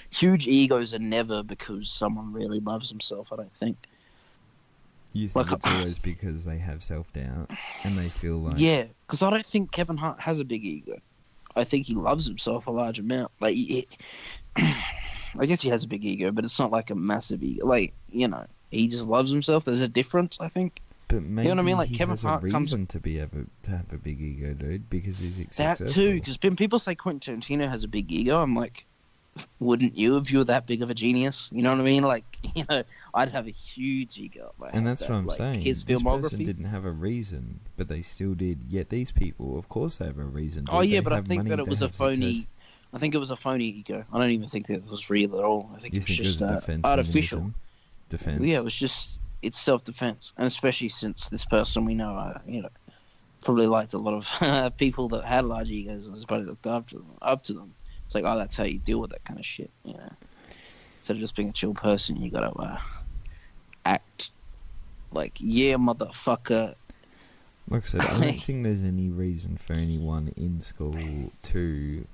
[SPEAKER 1] huge egos are never because someone really loves himself, I don't think.
[SPEAKER 6] You think it's always because they have self-doubt and they feel like...
[SPEAKER 1] Yeah, because I don't think Kevin Hart has a big ego. I think he loves himself a large amount. Like, I guess he has a big ego, but it's not like a massive ego. Like, you know, he just loves himself. There's a difference, I think.
[SPEAKER 6] But maybe
[SPEAKER 1] you know what I mean? Like,
[SPEAKER 6] he
[SPEAKER 1] Kevin
[SPEAKER 6] has
[SPEAKER 1] Hart
[SPEAKER 6] a reason to have a big ego, dude, because he's successful.
[SPEAKER 1] That too, because when people say Quentin Tarantino has a big ego, I'm like, wouldn't you if you were that big of a genius? You know what I mean? Like, you know, I'd have a huge ego.
[SPEAKER 6] And that's what I'm saying.
[SPEAKER 1] His
[SPEAKER 6] this
[SPEAKER 1] filmography
[SPEAKER 6] person didn't have a reason, but they still did. Yet these people, of course, they have a reason.
[SPEAKER 1] Oh yeah, but I think that it was a phony. Success. I think it was a phony ego. I don't even think that it was real at all. I think it was just artificial.
[SPEAKER 6] Defense.
[SPEAKER 1] Yeah, it's self-defense, and especially since this person we know, you know, probably liked a lot of people that had large egos and everybody looked up to them. It's like, oh, that's how you deal with that kind of shit, you know. Instead of just being a chill person, you gotta act like, yeah, motherfucker.
[SPEAKER 6] Like I said, I don't think there's any reason for anyone in school to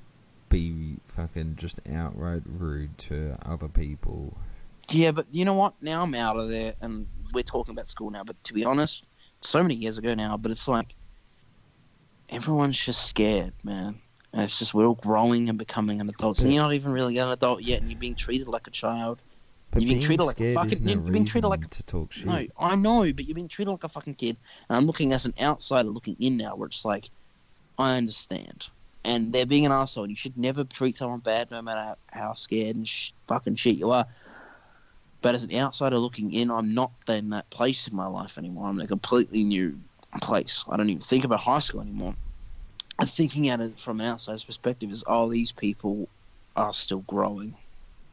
[SPEAKER 6] be fucking just outright rude to other people.
[SPEAKER 1] Yeah, but you know what? Now I'm out of there, and we're talking about school now, but to be honest, so many years ago now, but it's like, everyone's just scared, man. And it's just, we're all growing and becoming an adult. And you're not even really an adult yet, and you're being treated like a child.
[SPEAKER 6] But
[SPEAKER 1] you're being treated like a fucking... You're being treated like...
[SPEAKER 6] to talk shit.
[SPEAKER 1] No, I know, but you're being treated like a fucking kid. And I'm looking as an outsider looking in now, where it's like, I understand. And they're being an arsehole. You should never treat someone bad, no matter how scared and fucking shit you are. But as an outsider looking in, I'm not in that place in my life anymore. I'm in a completely new place. I don't even think about high school anymore. And thinking at it from an outsider's perspective is, oh, these people are still growing.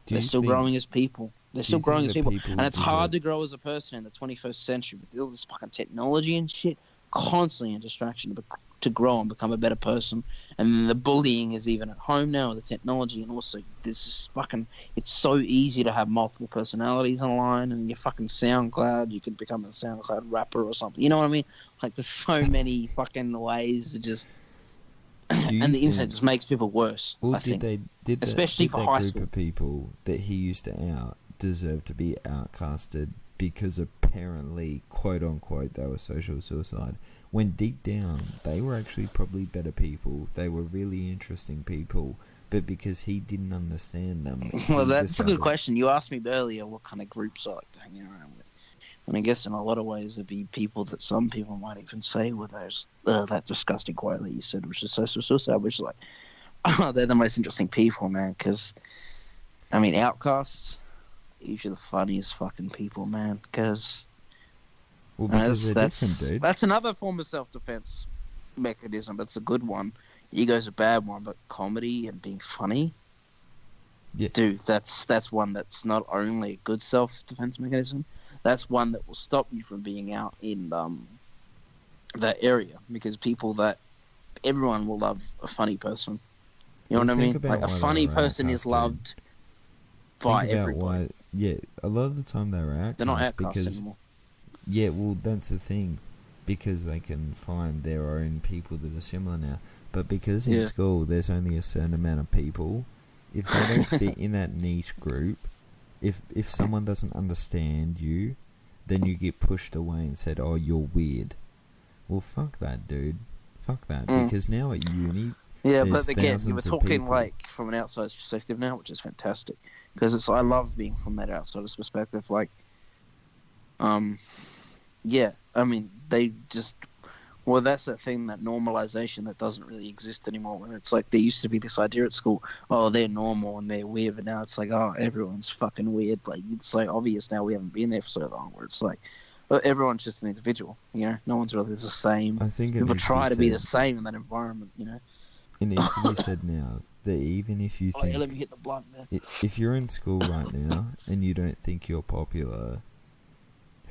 [SPEAKER 1] They're still growing as people. They're still growing as people. And it's hard to grow as a person in the 21st century with all this fucking technology and shit. Constantly a distraction to grow and become a better person. And the bullying is even at home now with the technology. And also, this is fucking... It's so easy to have multiple personalities online. And your fucking SoundCloud, you could become a SoundCloud rapper or something. You know what I mean? Like, there's so many fucking ways to just... And the internet just makes people worse, I think. Especially for high school.
[SPEAKER 6] Group of people that he used to out deserve to be outcasted because apparently, quote unquote, they were social suicide. When deep down, they were actually probably better people. They were really interesting people. But because he didn't understand them...
[SPEAKER 1] Well, that's a good question. You asked me earlier what kind of groups I like to hang around with. And I guess in a lot of ways, there'd be people that some people might even say were those that disgusting quote that you said, which is social suicide, which is like, oh, they're the most interesting people, man. Because, I mean, outcasts, usually the funniest fucking people, man. Because
[SPEAKER 6] they're different, dude.
[SPEAKER 1] That's another form of self-defense mechanism. That's a good one. Ego's a bad one, but comedy and being funny, dude, that's one that's not only a good self-defense mechanism. That's one that will stop you from being out in that area, because everyone will love a funny person. You know what I mean? Like, a funny person is loved by everybody.
[SPEAKER 6] A lot of the time they're outcast.
[SPEAKER 1] They're not outcasts anymore.
[SPEAKER 6] Yeah, well, that's the thing, because they can find their own people that are similar now. But because in school there's only a certain amount of people, if they don't fit in that niche group, if someone doesn't understand you, then you get pushed away and said, oh, you're weird. Well, fuck that, dude. Fuck that. Because now at uni...
[SPEAKER 1] Yeah, but again, you were talking like from an outsider's perspective now, which is fantastic. Because I love being from that outsider's perspective. Like, yeah, I mean, they just... Well, that's that thing, that normalization that doesn't really exist anymore. When it's like, there used to be this idea at school, oh, they're normal and they're weird, but now it's like, oh, everyone's fucking weird. Like, it's so obvious now, we haven't been there for so long, where it's like, well, everyone's just an individual, you know? No one's really the same.
[SPEAKER 6] I think
[SPEAKER 1] people try to be the same in that environment, you know?
[SPEAKER 6] It needs to be said now that even if you think...
[SPEAKER 1] yeah, let me hit the blunt, man.
[SPEAKER 6] If you're in school right now and you don't think you're popular...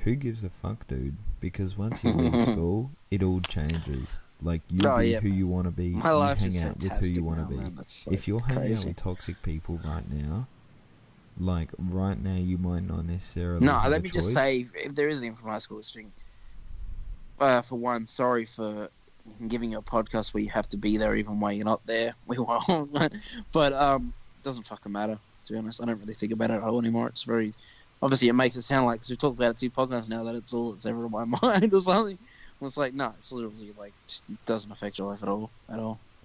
[SPEAKER 6] Who gives a fuck, dude? Because once you leave school, it all changes. Like, you'll be who you want to be.
[SPEAKER 1] My life
[SPEAKER 6] hang out with who you want to be.
[SPEAKER 1] So
[SPEAKER 6] if you're hanging out with toxic people right now, like, right now you might not necessarily have
[SPEAKER 1] let me
[SPEAKER 6] choice.
[SPEAKER 1] Just say, if there is anyone from high school listening, for one, sorry for giving you a podcast where you have to be there even while you're not there. We won't. But it doesn't fucking matter, to be honest. I don't really think about it at all anymore. It's very... Obviously, it makes it sound like, because we've talked about it 2 podcasts now, that it's all that's ever in my mind or something. Well, it's like, no, it's literally like, it doesn't affect your life at all,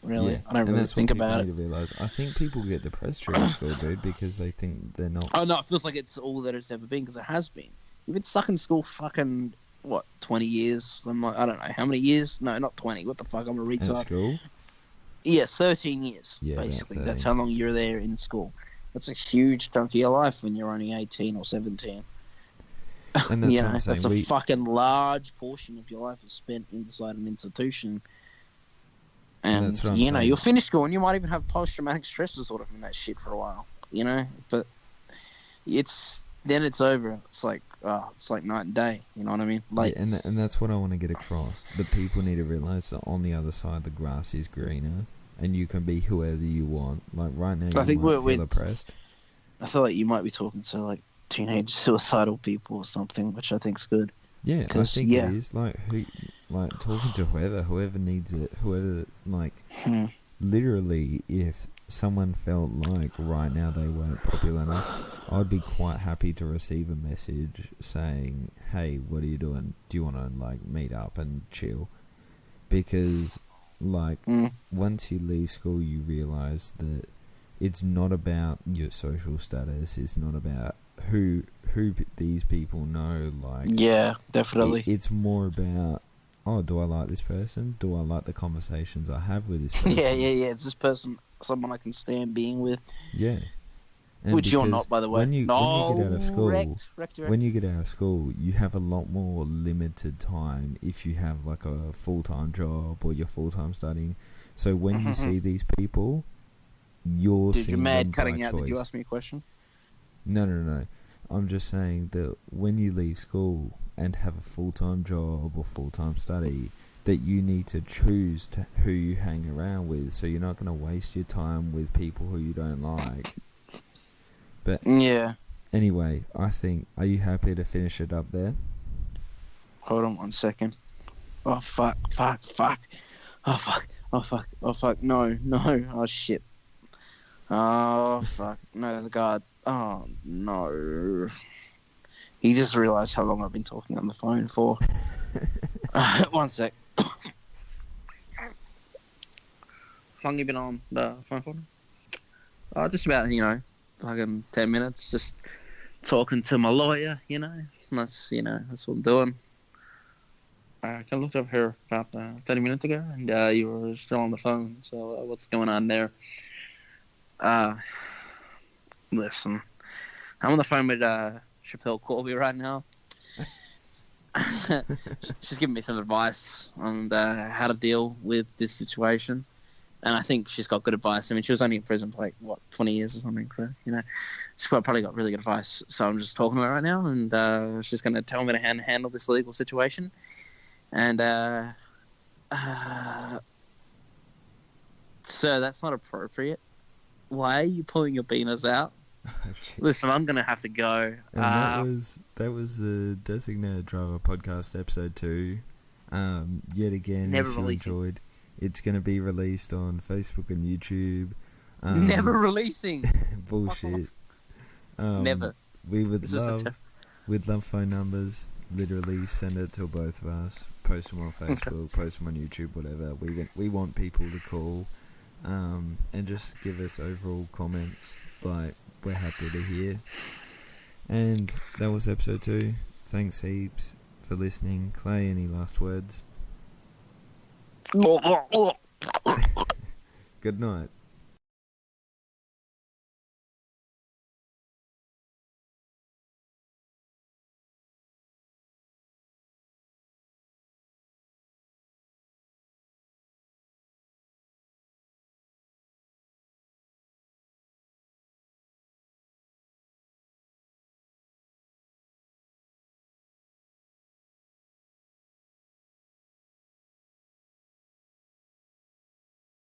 [SPEAKER 1] really.
[SPEAKER 6] Yeah.
[SPEAKER 1] I don't really think about it.
[SPEAKER 6] Need to realize. I think people get depressed during school, dude, because they think they're not...
[SPEAKER 1] Oh, no, it feels like it's all that it's ever been, because it has been. You've been stuck in school fucking, 20 years? I'm like, I don't know, how many years? No, not 20, what the fuck, I'm a retard.
[SPEAKER 6] In school?
[SPEAKER 1] Yes, 13 years, basically. That's how long you're there in school. That's a huge chunk of your life when you're only 18 or 17.
[SPEAKER 6] And that's what I'm saying.
[SPEAKER 1] That's a fucking large portion of your life is spent inside an institution. And, you'll finish school and you might even have post-traumatic stress disorder from that shit for a while, you know? But then it's over. It's like night and day, you know what I mean? Like,
[SPEAKER 6] and that's what I want to get across. The people need to realise that on the other side, the grass is greener. And you can be whoever you want. Like, right now, you might feel oppressed.
[SPEAKER 1] I feel like you might be talking to, like, teenage suicidal people or something, which I think's good.
[SPEAKER 6] Yeah, I think it is. Like, talking to whoever needs it, literally, if someone felt like right now they weren't popular enough, I'd be quite happy to receive a message saying, hey, what are you doing? Do you want to, like, meet up and chill? Because... Like, once you leave school, you realise that it's not about your social status. It's not about who these people know. Like,
[SPEAKER 1] yeah, definitely.
[SPEAKER 6] It's more about, oh, do I like this person? Do I like the conversations I have with this person?
[SPEAKER 1] Yeah. It's this person, someone I can stand being with.
[SPEAKER 6] Yeah. And
[SPEAKER 1] which you're not, by the way.
[SPEAKER 6] When you get out of school,
[SPEAKER 1] wrecked.
[SPEAKER 6] when you get out of school, you have a lot more limited time if you have like a full-time job or you're full-time studying. So when you see these people, you're seeing
[SPEAKER 1] you're mad
[SPEAKER 6] them
[SPEAKER 1] cutting
[SPEAKER 6] by
[SPEAKER 1] out.
[SPEAKER 6] choice.
[SPEAKER 1] Did you ask me a question?
[SPEAKER 6] No. I'm just saying that when you leave school and have a full-time job or full-time study, that you need to choose who you hang around with, so you're not going to waste your time with people who you don't like. But
[SPEAKER 1] Yeah.
[SPEAKER 6] anyway, I think, are you happy to finish it up there?
[SPEAKER 1] Hold on 1 second. Oh, fuck. Oh, fuck. No. Oh, shit. Oh, fuck. No, the guard. Oh, no. He just realised how long I've been talking on the phone for. 1 sec. How long you been on the phone for? Just about, fucking 10 minutes. Just talking to my lawyer, That's what I'm doing. I looked up here about 30 minutes ago, and you were still on the phone. So what's going on there? Listen, I'm on the phone with Chappelle Corby right now. She's giving me some advice on how to deal with this situation, and I think she's got good advice. I mean, she was only in prison for 20 years or something. So she's probably got really good advice. So I'm just talking to her right now, and she's going to tell me to handle this legal situation. And sir, that's not appropriate. Why are you pulling your penis out? Listen, I'm gonna have to go.
[SPEAKER 6] And that was the Designated Driver Podcast episode 2. Yet again,
[SPEAKER 1] Never
[SPEAKER 6] if you
[SPEAKER 1] releasing.
[SPEAKER 6] enjoyed, it's gonna be released on Facebook and YouTube.
[SPEAKER 1] Never releasing.
[SPEAKER 6] Bullshit.
[SPEAKER 1] Never.
[SPEAKER 6] We would
[SPEAKER 1] This is a
[SPEAKER 6] we'd love phone numbers. Literally, send it to both of us. Post them on Facebook, post them on YouTube, whatever. We want people to call, and just give us overall comments. We're happy to hear. And that was episode 2. Thanks heaps for listening. Clay, any last words? Good night.